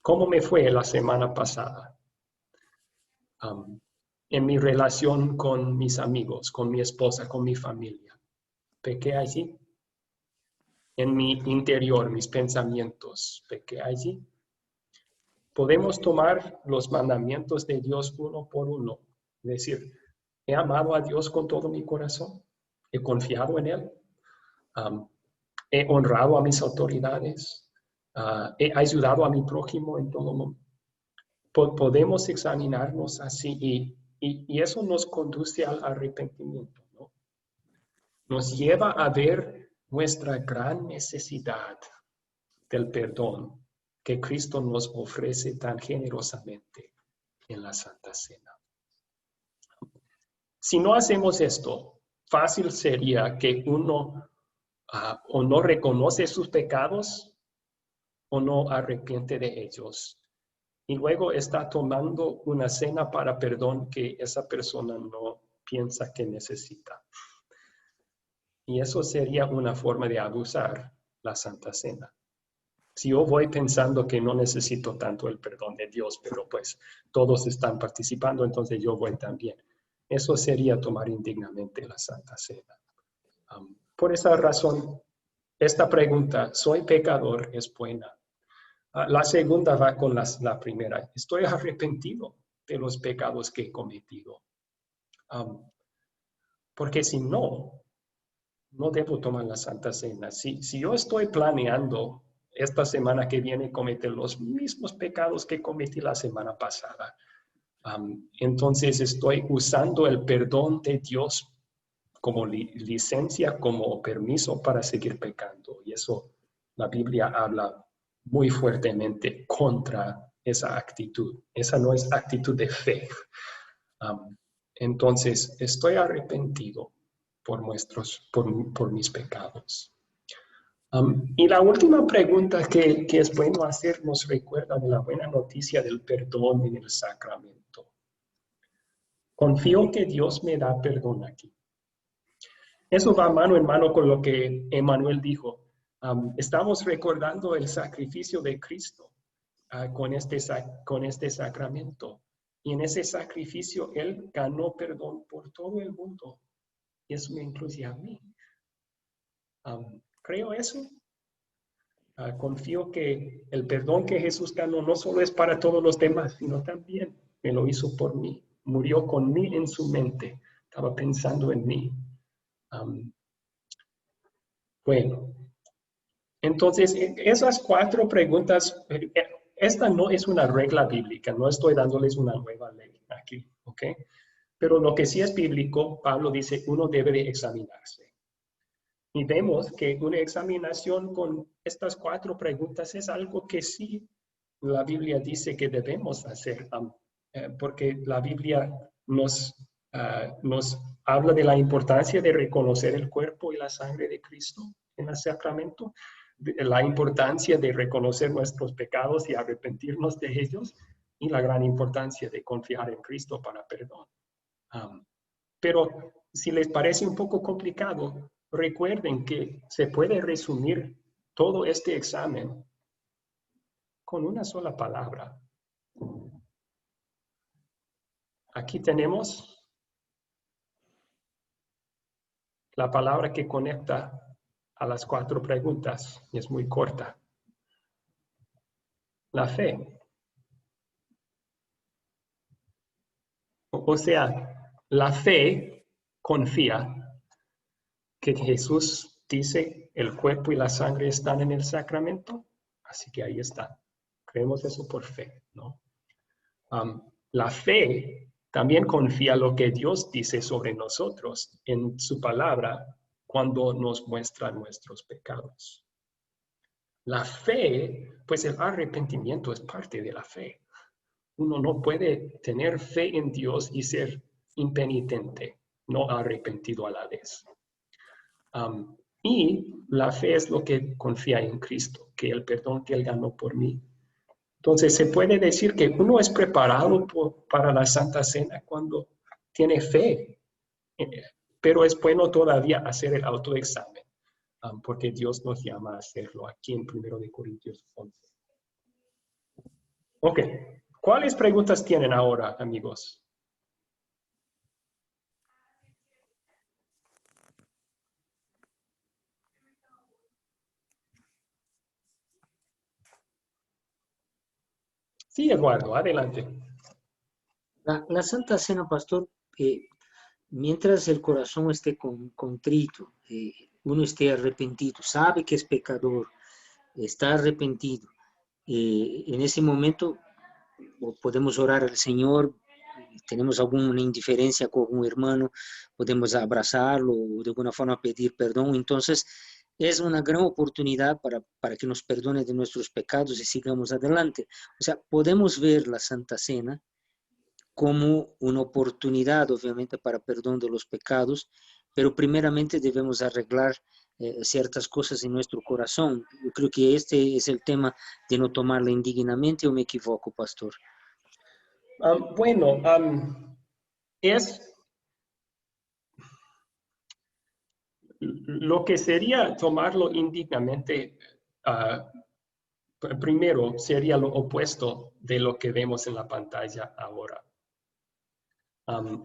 [SPEAKER 2] ¿Cómo me fue la semana pasada? En mi relación con mis amigos, con mi esposa, con mi familia. ¿Pequé allí? En mi interior, mis pensamientos, ¿pequé allí? Podemos tomar los mandamientos de Dios uno por uno. Es decir, ¿he amado a Dios con todo mi corazón? ¿He confiado en Él? ¿He honrado a mis autoridades? ¿He ayudado a mi prójimo en todo momento? Podemos examinarnos así y eso nos conduce al arrepentimiento, ¿no? Nos lleva a ver nuestra gran necesidad del perdón que Cristo nos ofrece tan generosamente en la Santa Cena. Si no hacemos esto, fácil sería que uno o no reconoce sus pecados o no arrepiente de ellos. Y luego está tomando una cena para perdón que esa persona no piensa que necesita. Y eso sería una forma de abusar la Santa Cena. Si yo voy pensando que no necesito tanto el perdón de Dios, pero pues todos están participando, entonces yo voy también. Eso sería tomar indignamente la Santa Cena. Por esa razón, esta pregunta, ¿soy pecador?, es buena. La segunda va con la primera. ¿Estoy arrepentido de los pecados que he cometido? Porque si no debo tomar la Santa Cena. Si yo estoy planeando esta semana que viene cometer los mismos pecados que cometí la semana pasada, entonces estoy usando el perdón de Dios como licencia, como permiso para seguir pecando. Y eso la Biblia habla muy fuertemente contra esa actitud. Esa no es actitud de fe. Entonces, estoy arrepentido por mis pecados. Y la última pregunta que es bueno hacer nos recuerda de la buena noticia del perdón en el sacramento. Confío que Dios me da perdón aquí. Eso va mano en mano con lo que Emmanuel dijo. Estamos recordando el sacrificio de Cristo con este sacramento. Y en ese sacrificio Él ganó perdón por todo el mundo. Y eso me incluye a mí. Creo eso. Confío que el perdón que Jesús ganó no solo es para todos los demás, sino también me lo hizo por mí. Murió con mí en su mente. Estaba pensando en mí. Bueno, entonces esas 4 preguntas, esta no es una regla bíblica, no estoy dándoles una nueva ley aquí, ¿ok? Pero lo que sí es bíblico, Pablo dice, uno debe de examinarse. Y vemos que una examinación con estas 4 preguntas es algo que sí la Biblia dice que debemos hacer, porque la Biblia nos habla de la importancia de reconocer el cuerpo y la sangre de Cristo en el sacramento, la importancia de reconocer nuestros pecados y arrepentirnos de ellos, y la gran importancia de confiar en Cristo para perdón. Pero si les parece un poco complicado, recuerden que se puede resumir todo este examen con una sola palabra. Aquí tenemos la palabra que conecta a las 4 preguntas, y es muy corta. La fe. O sea, la fe confía que Jesús dice el cuerpo y la sangre están en el sacramento, así que ahí está. Creemos eso por fe, ¿no? La fe también confía lo que Dios dice sobre nosotros en su palabra cuando nos muestra nuestros pecados. La fe, pues el arrepentimiento es parte de la fe. Uno no puede tener fe en Dios y ser impenitente, no arrepentido a la vez. Y la fe es lo que confía en Cristo, que el perdón que Él ganó por mí. Entonces, se puede decir que uno es preparado para la Santa Cena cuando tiene fe, pero es bueno todavía hacer el autoexamen, porque Dios nos llama a hacerlo aquí en 1 Corintios 11. Ok, ¿cuáles preguntas tienen ahora, amigos? Sí, Eduardo, adelante.
[SPEAKER 6] La Santa Cena, pastor, mientras el corazón esté contrito, uno esté arrepentido, sabe que es pecador, está arrepentido, en ese momento podemos orar al Señor, tenemos alguna indiferencia con un hermano, podemos abrazarlo o de alguna forma pedir perdón. Entonces, es una gran oportunidad para que nos perdone de nuestros pecados y sigamos adelante. O sea, podemos ver la Santa Cena como una oportunidad, obviamente, para perdón de los pecados, pero primeramente debemos arreglar ciertas cosas en nuestro corazón. Yo creo que este es el tema de no tomarla indignamente, ¿o me equivoco, pastor?
[SPEAKER 2] Bueno, es lo que sería tomarlo indignamente, primero sería lo opuesto de lo que vemos en la pantalla ahora.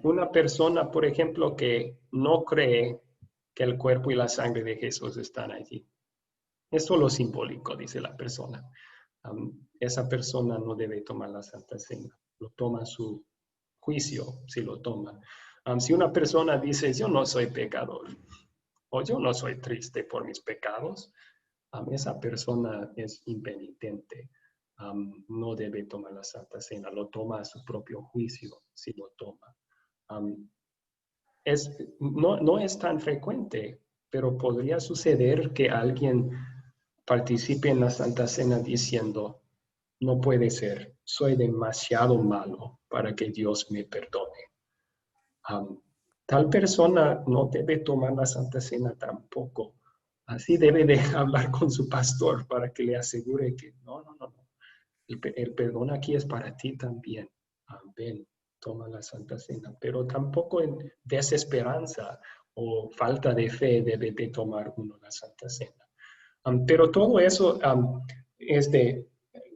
[SPEAKER 2] Una persona, por ejemplo, que no cree que el cuerpo y la sangre de Jesús están allí. Es solo simbólico, dice la persona. Esa persona no debe tomar la Santa Cena. Lo toma su juicio, si lo toma. Si una persona dice, yo no soy pecador, o yo no soy triste por mis pecados, esa persona es impenitente. No debe tomar la Santa Cena, lo toma a su propio juicio si lo toma. No es tan frecuente, pero podría suceder que alguien participe en la Santa Cena diciendo, no puede ser, soy demasiado malo para que Dios me perdone. Tal persona no debe tomar la Santa Cena tampoco. Así debe de hablar con su pastor para que le asegure que no. El perdón aquí es para ti también. Ven, toma la Santa Cena. Pero tampoco en desesperanza o falta de fe debe de tomar uno la Santa Cena. Pero todo eso es de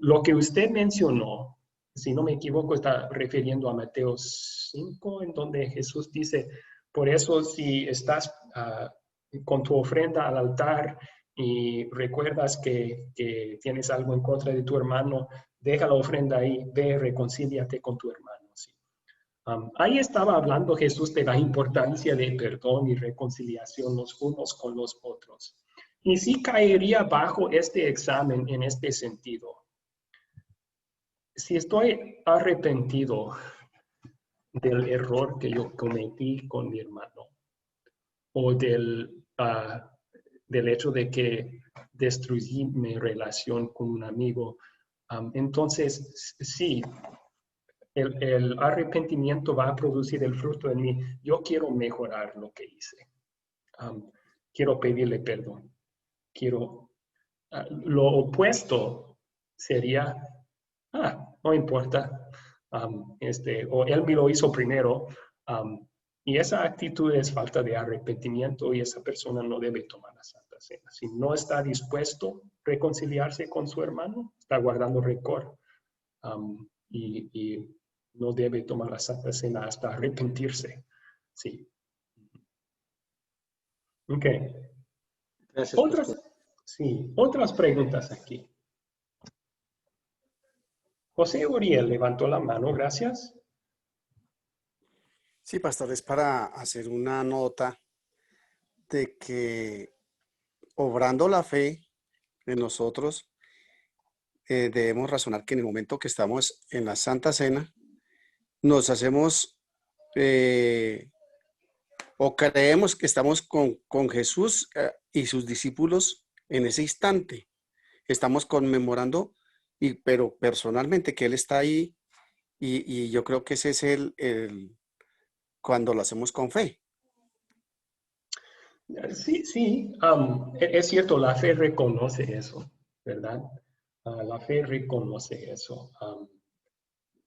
[SPEAKER 2] lo que usted mencionó. Si no me equivoco, está refiriendo a Mateo 5, en donde Jesús dice, por eso si estás con tu ofrenda al altar y recuerdas que tienes algo en contra de tu hermano, deja la ofrenda ahí, ve, reconcíliate con tu hermano. ¿Sí? Ahí estaba hablando Jesús de la importancia de perdón y reconciliación los unos con los otros. Y sí caería bajo este examen en este sentido. Si estoy arrepentido del error que yo cometí con mi hermano o del hecho de que destruí mi relación con un amigo, entonces sí, el arrepentimiento va a producir el fruto en mí. Yo quiero mejorar lo que hice. Quiero pedirle perdón. Lo opuesto sería, no importa, o él me lo hizo primero, y esa actitud es falta de arrepentimiento y esa persona no debe tomar la Santa Cena. Si no está dispuesto a reconciliarse con su hermano, está guardando rencor y no debe tomar la Santa Cena hasta arrepentirse. Sí. Ok.
[SPEAKER 6] Gracias,
[SPEAKER 2] Otras preguntas aquí. José Uriel levantó la mano, gracias.
[SPEAKER 4] Sí, pastor, es para hacer una nota de que obrando la fe en nosotros, debemos razonar que en el momento que estamos en la Santa Cena, nos hacemos o creemos que estamos con Jesús y sus discípulos en ese instante. Estamos conmemorando, pero personalmente que Él está ahí y yo creo que ese es cuando lo hacemos con fe.
[SPEAKER 2] Sí, sí, es cierto, la fe reconoce eso, ¿verdad? La fe reconoce eso,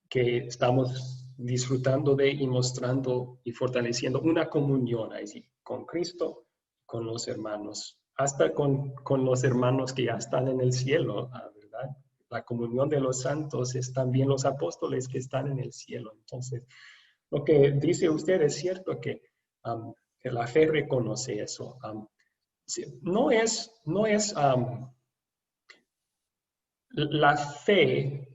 [SPEAKER 2] que estamos disfrutando de y mostrando y fortaleciendo una comunión ahí, con Cristo, con los hermanos, hasta con los hermanos que ya están en el cielo, ¿verdad? La comunión de los santos es también los apóstoles que están en el cielo. Entonces, lo que dice usted es cierto que la fe reconoce eso. No es la fe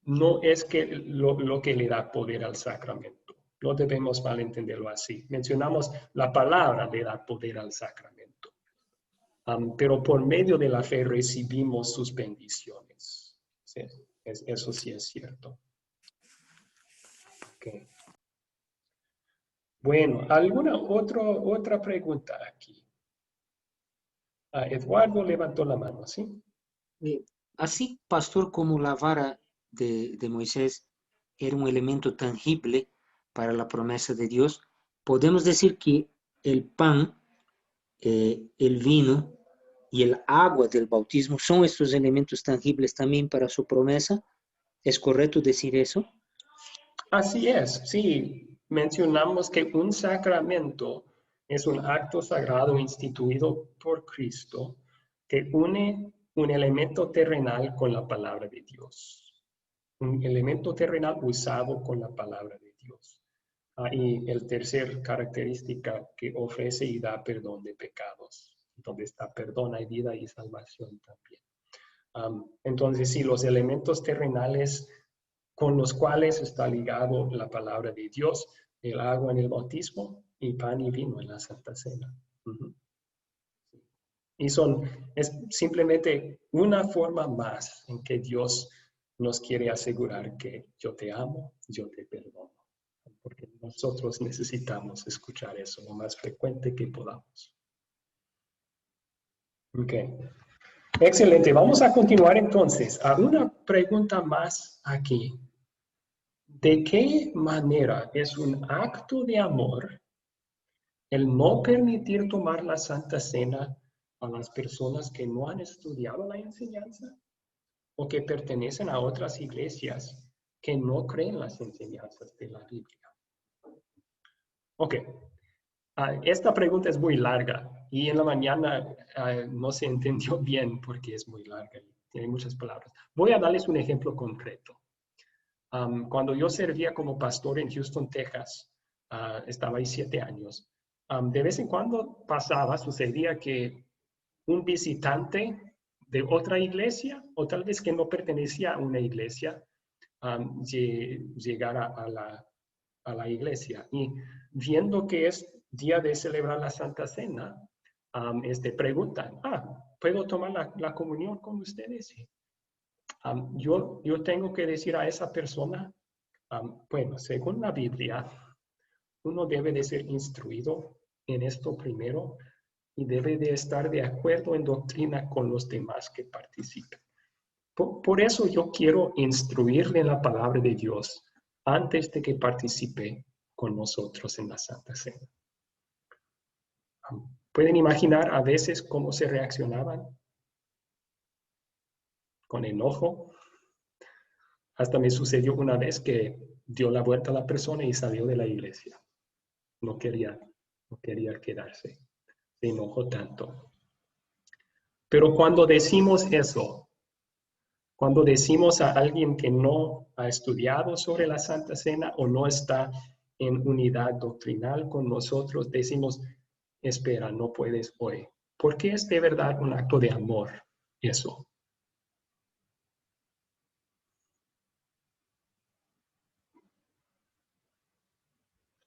[SPEAKER 2] no es que lo que le da poder al sacramento. No debemos malentenderlo así. Mencionamos la palabra le da poder al sacramento. Pero por medio de la fe recibimos sus bendiciones. Sí, eso sí es cierto. Okay. Bueno, ¿alguna otra pregunta aquí? Eduardo levantó la mano, ¿sí?
[SPEAKER 6] Así, pastor, como la vara de Moisés era un elemento tangible para la promesa de Dios, podemos decir que el pan, el vino y el agua del bautismo son estos elementos tangibles también para su promesa. ¿Es correcto decir eso?
[SPEAKER 2] Así es, sí. Mencionamos que un sacramento es un acto sagrado instituido por Cristo que une un elemento terrenal con la palabra de Dios. Un elemento terrenal usado con la palabra de Dios. Y el tercer característica que ofrece y da perdón de pecados, donde está perdón, hay vida y salvación también. Entonces, sí, los elementos terrenales con los cuales está ligado la palabra de Dios, el agua en el bautismo y pan y vino en la Santa Cena. Y es simplemente una forma más en que Dios nos quiere asegurar que yo te amo, yo te perdono. Porque nosotros necesitamos escuchar eso lo más frecuente que podamos. Ok. Excelente. Vamos a continuar entonces. Una pregunta más aquí. ¿De qué manera es un acto de amor el no permitir tomar la Santa Cena a las personas que no han estudiado la enseñanza o que pertenecen a otras iglesias que no creen las enseñanzas de la Biblia? Ok. Esta pregunta es muy larga y en la mañana no se entendió bien porque es muy larga y tiene muchas palabras. Voy a darles un ejemplo concreto. Cuando yo servía como pastor en Houston, Texas, estaba ahí 7 años, de vez en cuando sucedía que un visitante de otra iglesia, o tal vez que no pertenecía a una iglesia, llegara a la iglesia. Y viendo que es día de celebrar la Santa Cena, preguntan, ¿puedo tomar la comunión con ustedes? Yo tengo que decir a esa persona, bueno, según la Biblia, uno debe de ser instruido en esto primero y debe de estar de acuerdo en doctrina con los demás que participen. Por eso yo quiero instruirle en la palabra de Dios antes de que participe con nosotros en la Santa Cena. ¿Pueden imaginar a veces cómo se reaccionaban? Con enojo. Hasta me sucedió una vez que dio la vuelta a la persona y salió de la iglesia. No quería quedarse. Se enojó tanto. Pero cuando decimos eso, cuando decimos a alguien que no ha estudiado sobre la Santa Cena o no está en unidad doctrinal con nosotros, decimos, espera, no puedes hoy. Porque es de verdad un acto de amor eso.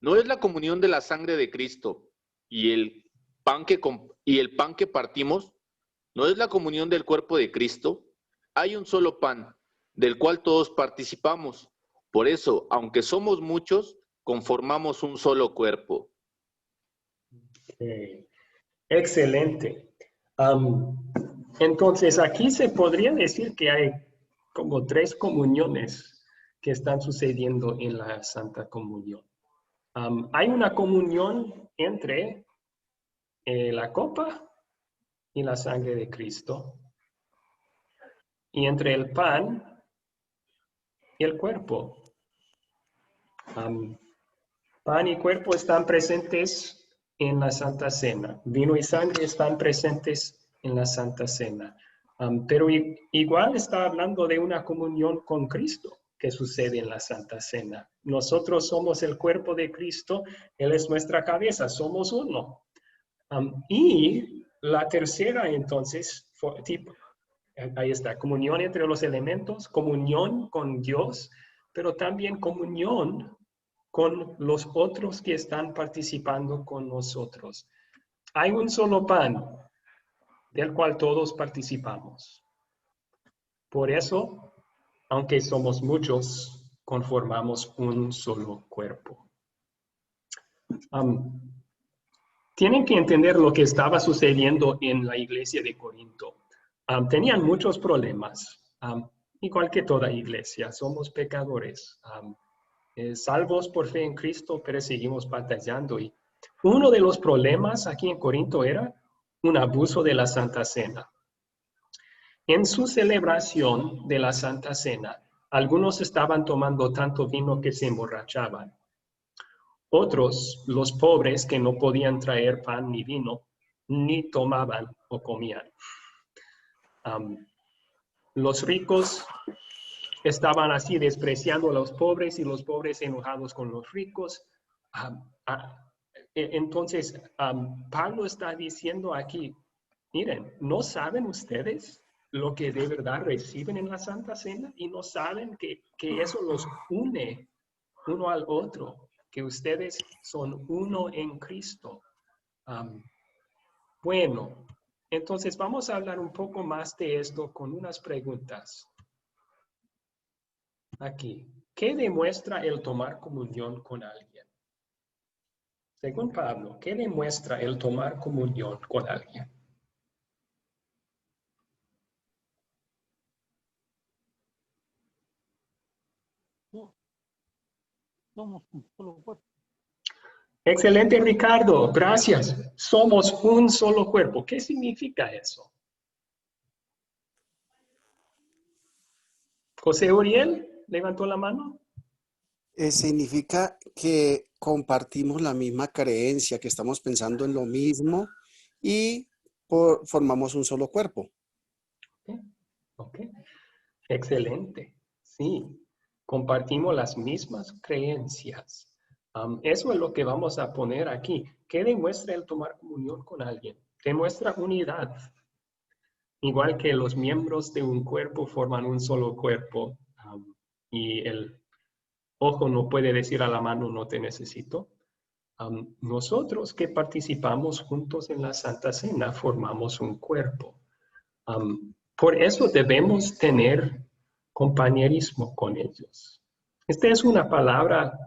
[SPEAKER 10] ¿No es la comunión de la sangre de Cristo y el pan que partimos? ¿No es la comunión del cuerpo de Cristo? Hay un solo pan, del cual todos participamos. Por eso, aunque somos muchos, conformamos un solo cuerpo.
[SPEAKER 2] Excelente. Entonces, aquí se podría decir que hay como 3 comuniones que están sucediendo en la Santa Comunión. Hay una comunión entre la copa y la sangre de Cristo, y entre el pan y el cuerpo. Pan y cuerpo están presentes en la Santa Cena. Vino y sangre están presentes en la Santa Cena. Pero igual está hablando de una comunión con Cristo que sucede en la Santa Cena. Nosotros somos el cuerpo de Cristo, Él es nuestra cabeza, somos uno. Y la tercera, entonces, ahí está, comunión entre los elementos, comunión con Dios, pero también comunión con los otros que están participando con nosotros. Hay un solo pan del cual todos participamos. Por eso, aunque somos muchos, conformamos un solo cuerpo. Tienen que entender lo que estaba sucediendo en la iglesia de Corinto. Tenían muchos problemas, igual que toda iglesia, somos pecadores. Salvos por fe en Cristo, pero seguimos batallando. Y uno de los problemas aquí en Corinto era un abuso de la Santa Cena. En su celebración de la Santa Cena, algunos estaban tomando tanto vino que se emborrachaban. Otros, los pobres que no podían traer pan ni vino, ni tomaban o comían. Los ricos estaban así despreciando a los pobres y los pobres enojados con los ricos. Entonces, Pablo está diciendo aquí, miren, ¿no saben ustedes lo que de verdad reciben en la Santa Cena? Y no saben que eso los une uno al otro, que ustedes son uno en Cristo. Bueno, entonces vamos a hablar un poco más de esto con unas preguntas. Aquí, ¿qué demuestra el tomar comunión con alguien? Según Pablo, ¿qué demuestra el tomar comunión con alguien?
[SPEAKER 11] Somos un solo cuerpo.
[SPEAKER 2] Excelente, Ricardo. Gracias. Somos un solo cuerpo. ¿Qué significa eso? José Uriel, ¿levantó la mano?
[SPEAKER 4] Significa que compartimos la misma creencia, que estamos pensando en lo mismo y formamos un solo cuerpo.
[SPEAKER 2] Ok. Excelente. Sí, compartimos las mismas creencias. Eso es lo que vamos a poner aquí. ¿Qué demuestra el tomar comunión con alguien? Demuestra unidad. Igual que los miembros de un cuerpo forman un solo cuerpo y el ojo no puede decir a la mano no te necesito. Nosotros que participamos juntos en la Santa Cena formamos un cuerpo. Por eso debemos tener compañerismo con ellos. Esta es una palabra,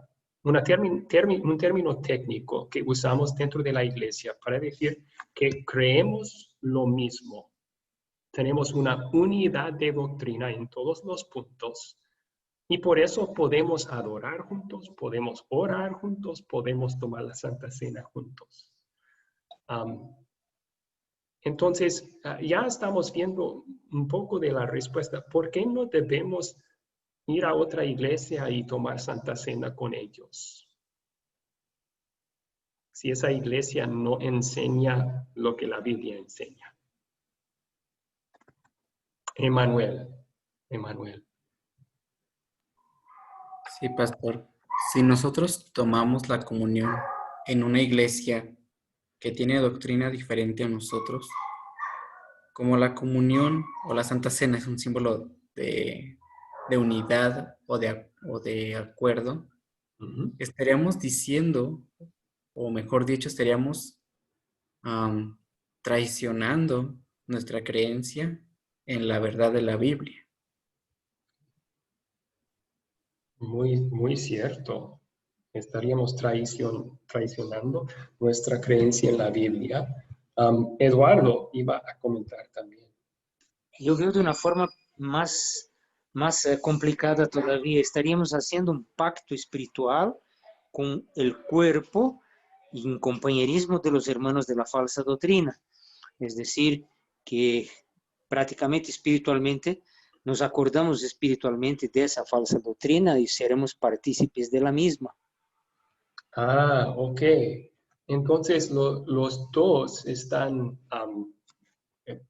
[SPEAKER 2] un término técnico que usamos dentro de la iglesia para decir que creemos lo mismo. Tenemos una unidad de doctrina en todos los puntos y por eso podemos adorar juntos, podemos orar juntos, podemos tomar la Santa Cena juntos. Entonces, ya estamos viendo un poco de la respuesta. ¿Por qué no debemos ir a otra iglesia y tomar Santa Cena con ellos? Si esa iglesia no enseña lo que la Biblia enseña. Emanuel.
[SPEAKER 3] Sí, pastor. Si nosotros tomamos la comunión en una iglesia que tiene doctrina diferente a nosotros, como la comunión o la Santa Cena es un símbolo de unidad o de acuerdo, estaríamos diciendo, o mejor dicho, estaríamos traicionando nuestra creencia en la verdad de la Biblia.
[SPEAKER 2] Muy cierto. Estaríamos traicionando nuestra creencia en la Biblia. Eduardo iba a comentar también.
[SPEAKER 6] Yo veo de una forma más complicada todavía. Estaríamos haciendo un pacto espiritual con el cuerpo y en compañerismo de los hermanos de la falsa doctrina. Es decir, que prácticamente espiritualmente nos acordamos espiritualmente de esa falsa doctrina y seremos partícipes de la misma.
[SPEAKER 2] Ah, ok. Entonces los dos están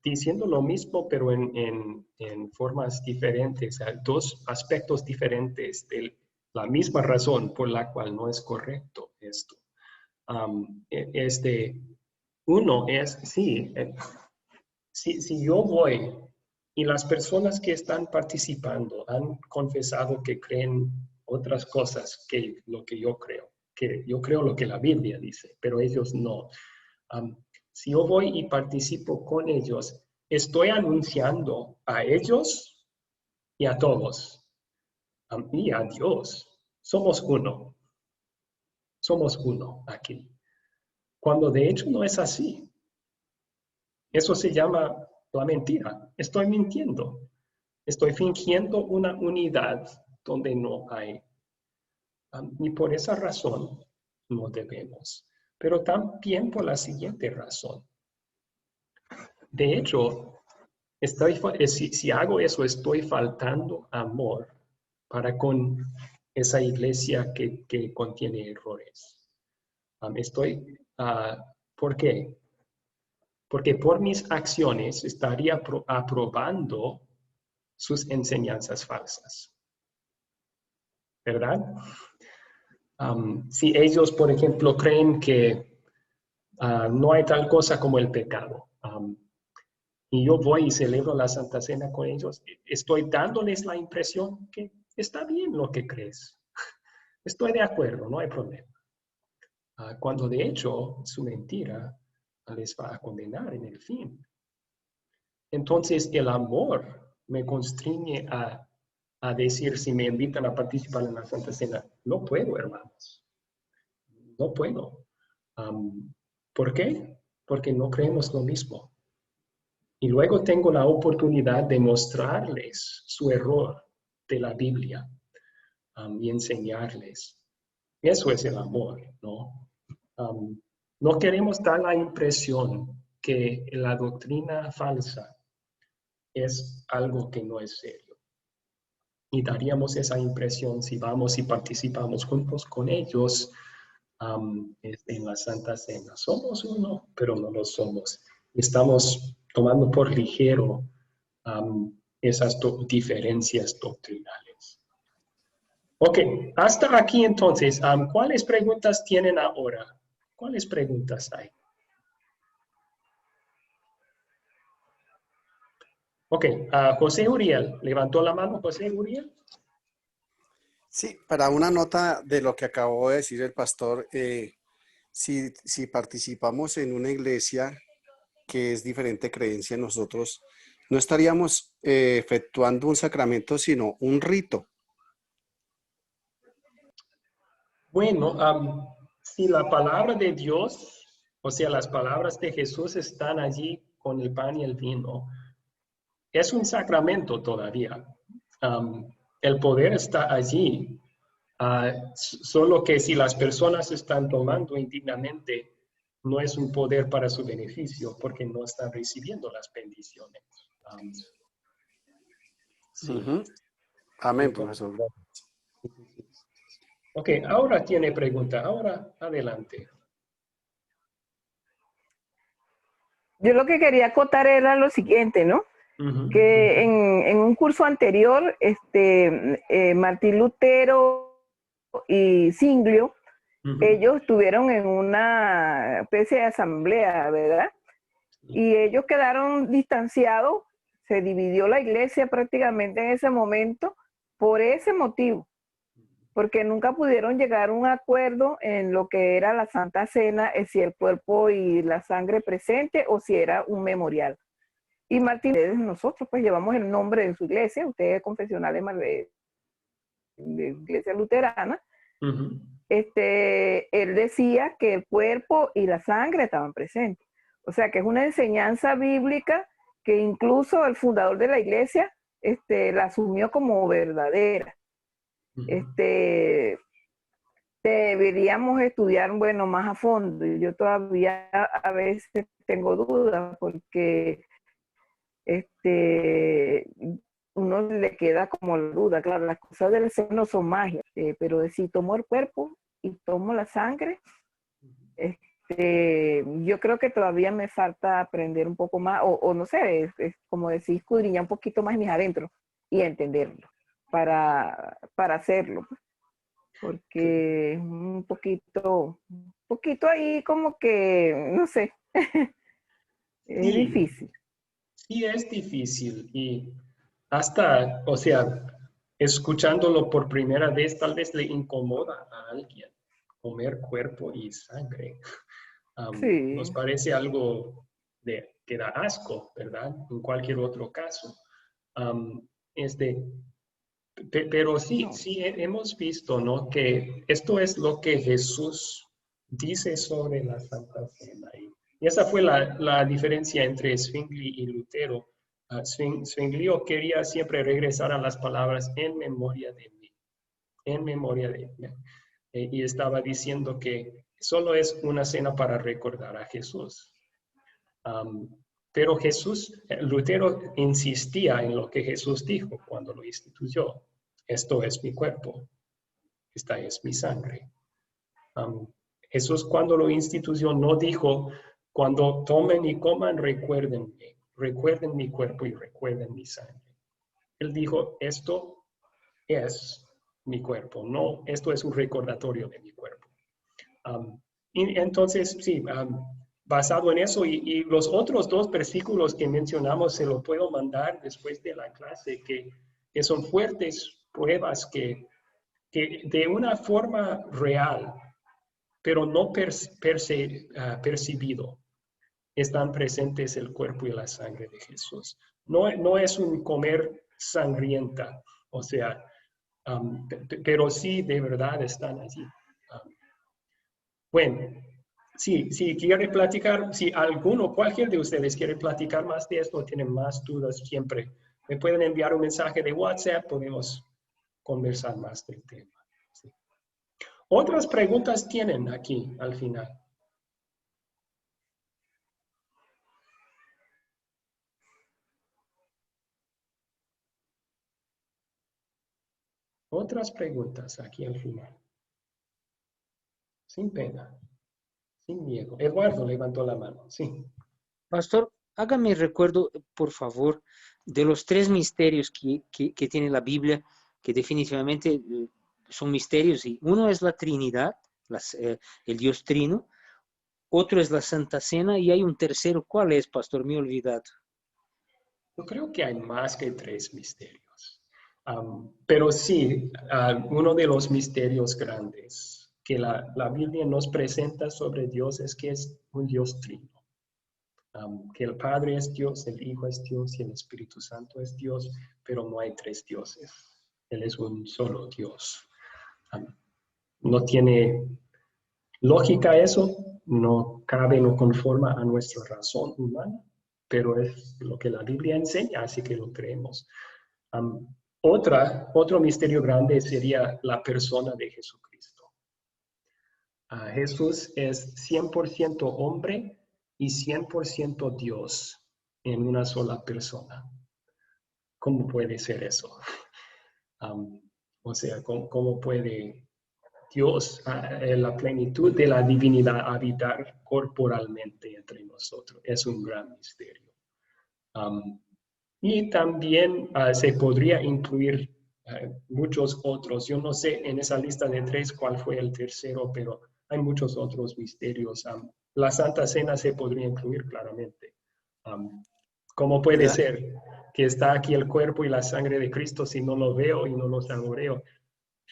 [SPEAKER 2] diciendo lo mismo, pero en formas diferentes, dos aspectos diferentes de la misma razón por la cual no es correcto esto. Uno es, sí, si yo voy y las personas que están participando han confesado que creen otras cosas que lo que yo creo lo que la Biblia dice, pero ellos no. Si yo voy y participo con ellos, estoy anunciando a ellos y a todos, y a Dios. Somos uno aquí. Cuando de hecho no es así. Eso se llama la mentira. Estoy mintiendo. Estoy fingiendo una unidad donde no hay. Y por esa razón no debemos. Pero también por la siguiente razón. De hecho, si hago eso, estoy faltando amor para con esa iglesia que contiene errores. ¿Por qué? Porque por mis acciones estaría aprobando sus enseñanzas falsas. ¿Verdad? Si ellos, por ejemplo, creen que no hay tal cosa como el pecado, y yo voy y celebro la Santa Cena con ellos, estoy dándoles la impresión que está bien lo que crees. Estoy de acuerdo, no hay problema. Cuando de hecho su mentira les va a condenar en el fin. Entonces el amor me constriñe a decir, si me invitan a participar en la Santa Cena, no puedo, hermanos. No puedo. ¿Por qué? Porque no creemos lo mismo. Y luego tengo la oportunidad de mostrarles su error de la Biblia y enseñarles. Eso es el amor, ¿no? No queremos dar la impresión que la doctrina falsa es algo que no es serio. Y daríamos esa impresión si vamos y participamos juntos con ellos en la Santa Cena. Somos uno, pero no lo somos. Estamos tomando por ligero esas diferencias doctrinales. Ok, hasta aquí entonces. ¿Cuáles preguntas tienen ahora? ¿Cuáles preguntas hay? Ok, José Uriel. ¿Levantó la mano José Uriel?
[SPEAKER 4] Sí, para una nota de lo que acabó de decir el pastor, si participamos en una iglesia que es diferente creencia en nosotros, no estaríamos efectuando un sacramento, sino un rito.
[SPEAKER 2] Bueno, si la palabra de Dios, o sea, las palabras de Jesús están allí con el pan y el vino, es un sacramento todavía. El poder está allí, solo que si las personas están tomando indignamente, no es un poder para su beneficio, porque no están recibiendo las bendiciones. Sí.
[SPEAKER 4] Amén, profesor.
[SPEAKER 2] Ok, ahora tiene pregunta. Ahora, adelante.
[SPEAKER 9] Yo lo que quería acotar era lo siguiente, ¿no? Que en un curso anterior, Martín Lutero y Zwinglio, ellos estuvieron en una especie de asamblea, ¿verdad? Y ellos quedaron distanciados, se dividió la iglesia prácticamente en ese momento por ese motivo. porque nunca pudieron llegar a un acuerdo en lo que era la Santa Cena, si el cuerpo y la sangre presente o si era un memorial. Y Martín, nosotros pues llevamos el nombre de su iglesia, usted es confesional de iglesia luterana. Él decía que el cuerpo y la sangre estaban presentes. O sea que es una enseñanza bíblica que incluso el fundador de la iglesia la asumió como verdadera. Deberíamos estudiar, bueno, más a fondo. Yo todavía a veces tengo dudas porque uno le queda como la duda. Claro, las cosas del Señor no son magia, pero de si tomo el cuerpo y tomo la sangre, yo creo que todavía me falta aprender un poco más, o no sé, es como decir, escudriñar un poquito más mis adentros y entenderlo para hacerlo, porque es un poquito ahí como que, no sé, es
[SPEAKER 2] Sí.
[SPEAKER 9] difícil.
[SPEAKER 2] Sí, es difícil y hasta, o sea, escuchándolo por primera vez, tal vez le incomoda a alguien comer cuerpo y sangre.
[SPEAKER 9] Sí.
[SPEAKER 2] Nos parece algo que da asco, ¿verdad? En cualquier otro caso. Pero sí,
[SPEAKER 9] No.
[SPEAKER 2] sí hemos visto, ¿no? Que esto es lo que Jesús dice sobre la Santa Cena. Y esa fue la diferencia entre Zwingli y Lutero. Zwinglio quería siempre regresar a las palabras en memoria de mí, en memoria de mí. Y estaba diciendo que solo es una cena para recordar a Jesús. Pero Lutero insistía en lo que Jesús dijo cuando lo instituyó. Esto es mi cuerpo, esta es mi sangre. Jesús cuando lo instituyó no dijo, cuando tomen y coman, recuerden mi cuerpo y recuerden mi sangre. Él dijo, esto es mi cuerpo, no, esto es un recordatorio de mi cuerpo. Y entonces, sí, basado en eso y los otros dos versículos que mencionamos, se lo puedo mandar después de la clase, que son fuertes pruebas que de una forma real, pero no percibido, están presentes el cuerpo y la sangre de Jesús. No es un comer sangrienta, o sea, pero sí de verdad están allí. Bueno, si quiere platicar, si alguno, cualquier de ustedes quiere platicar más de esto, tienen más dudas siempre, me pueden enviar un mensaje de WhatsApp, podemos conversar más del tema. Sí. Otras preguntas tienen aquí al final. Otras preguntas aquí al final. Sin pena, sin miedo. Eduardo levantó la mano, sí.
[SPEAKER 6] Pastor, hágame recuerdo, por favor, de los tres misterios que tiene la Biblia, que definitivamente son misterios. Y uno es la Trinidad, el Dios Trino. Otro es la Santa Cena y hay un tercero. ¿Cuál es, pastor? Me he olvidado.
[SPEAKER 2] Yo creo que hay más que tres misterios. Pero sí, uno de los misterios grandes que la Biblia nos presenta sobre Dios es que es un Dios trino. Que el Padre es Dios, el Hijo es Dios y el Espíritu Santo es Dios, pero no hay tres dioses. Él es un solo Dios. No tiene lógica eso, no cabe, no conforma a nuestra razón humana, pero es lo que la Biblia enseña, así que lo creemos. Otro misterio grande sería la persona de Jesucristo. Jesús es 100% hombre y 100% Dios en una sola persona. ¿Cómo puede ser eso? O sea, ¿cómo puede Dios, en la plenitud de la divinidad, habitar corporalmente entre nosotros? Es un gran misterio. Y también se podría incluir muchos otros. Yo no sé en esa lista de tres cuál fue el tercero, pero hay muchos otros misterios. La Santa Cena se podría incluir claramente. ¿Cómo puede ser que está aquí el cuerpo y la sangre de Cristo si no lo veo y no lo saboreo?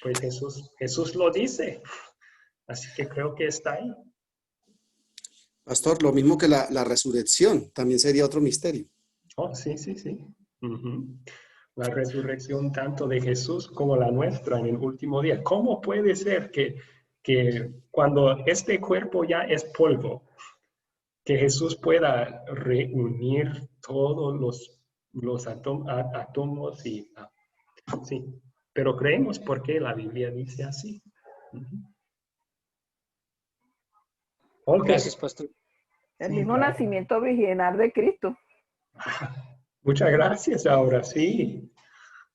[SPEAKER 2] Pues Jesús lo dice. Así que creo que está ahí.
[SPEAKER 4] Pastor, lo mismo que la resurrección, también sería otro misterio.
[SPEAKER 2] Oh, sí. Ujú. La resurrección tanto de Jesús como la nuestra en el último día. ¿Cómo puede ser que cuando este cuerpo ya es polvo, que Jesús pueda reunir todos los átomos y... sí, pero creemos porque la Biblia dice así. Ok.
[SPEAKER 6] Gracias, pastor.
[SPEAKER 9] El
[SPEAKER 2] Sí,
[SPEAKER 9] mismo
[SPEAKER 2] claro.
[SPEAKER 9] nacimiento virginal de Cristo.
[SPEAKER 2] Muchas gracias ahora, sí.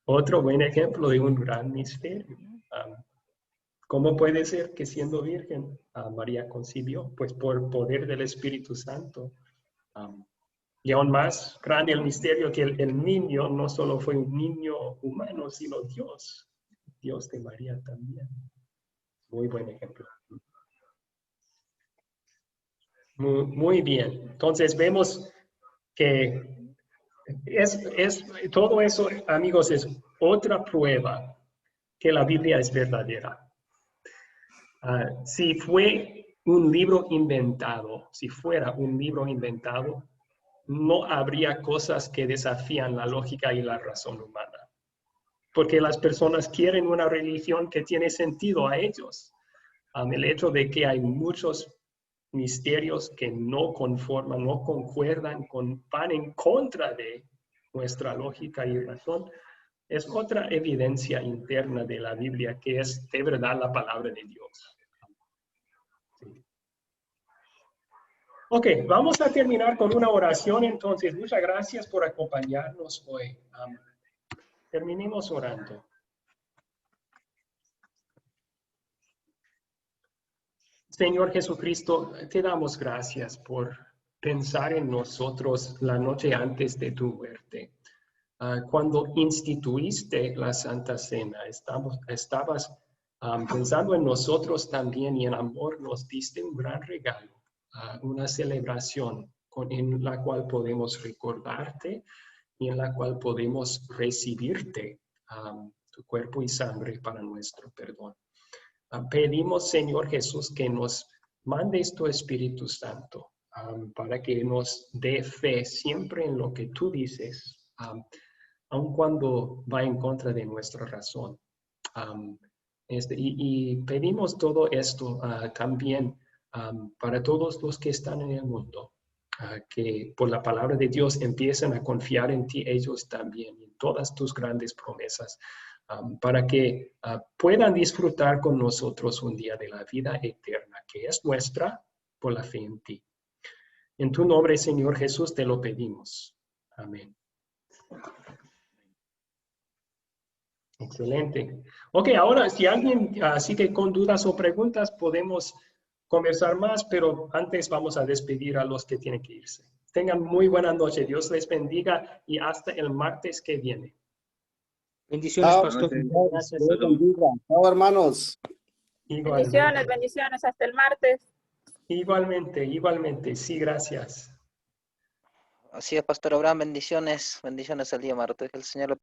[SPEAKER 2] Otro buen ejemplo de un gran misterio. ¿Cómo puede ser que siendo virgen María concibió? Pues por poder del Espíritu Santo. Y aún más grande el misterio que el niño no solo fue un niño humano, sino Dios. Dios de María también. Muy buen ejemplo. Muy bien. Entonces vemos que todo eso, amigos, es otra prueba que la Biblia es verdadera. Si fue un libro inventado, si fuera un libro inventado, no habría cosas que desafían la lógica y la razón humana. Porque las personas quieren una religión que tiene sentido a ellos. El hecho de que hay muchos misterios que no conforman, no concuerdan, van en contra de nuestra lógica y razón, es otra evidencia interna de la Biblia que es de verdad la palabra de Dios. Sí. Ok, vamos a terminar con una oración entonces. Muchas gracias por acompañarnos hoy. Terminemos orando. Señor Jesucristo, te damos gracias por pensar en nosotros la noche antes de tu muerte. Cuando instituiste la Santa Cena, estabas pensando en nosotros también y en amor nos diste un gran regalo, una celebración en la cual podemos recordarte y en la cual podemos recibirte, tu cuerpo y sangre para nuestro perdón. Pedimos, Señor Jesús, que nos mandes tu Espíritu Santo para que nos dé fe siempre en lo que tú dices, aun cuando va en contra de nuestra razón. Y pedimos todo esto también para todos los que están en el mundo, que por la palabra de Dios empiecen a confiar en ti ellos también, en todas tus grandes promesas, para que puedan disfrutar con nosotros un día de la vida eterna, que es nuestra por la fe en ti. En tu nombre, Señor Jesús, te lo pedimos. Amén. Excelente. Ok, ahora si alguien sigue con dudas o preguntas, podemos conversar más, pero antes vamos a despedir a los que tienen que irse. Tengan muy buena noche. Dios les bendiga y hasta el martes que viene.
[SPEAKER 6] Bendiciones, pastor.
[SPEAKER 4] Gracias. Chao, hermanos.
[SPEAKER 8] Bendiciones, bendiciones. Hasta el martes.
[SPEAKER 2] Igualmente. Sí, gracias.
[SPEAKER 12] Así es, Pastor Abraham, bendiciones el día martes. Que el Señor lo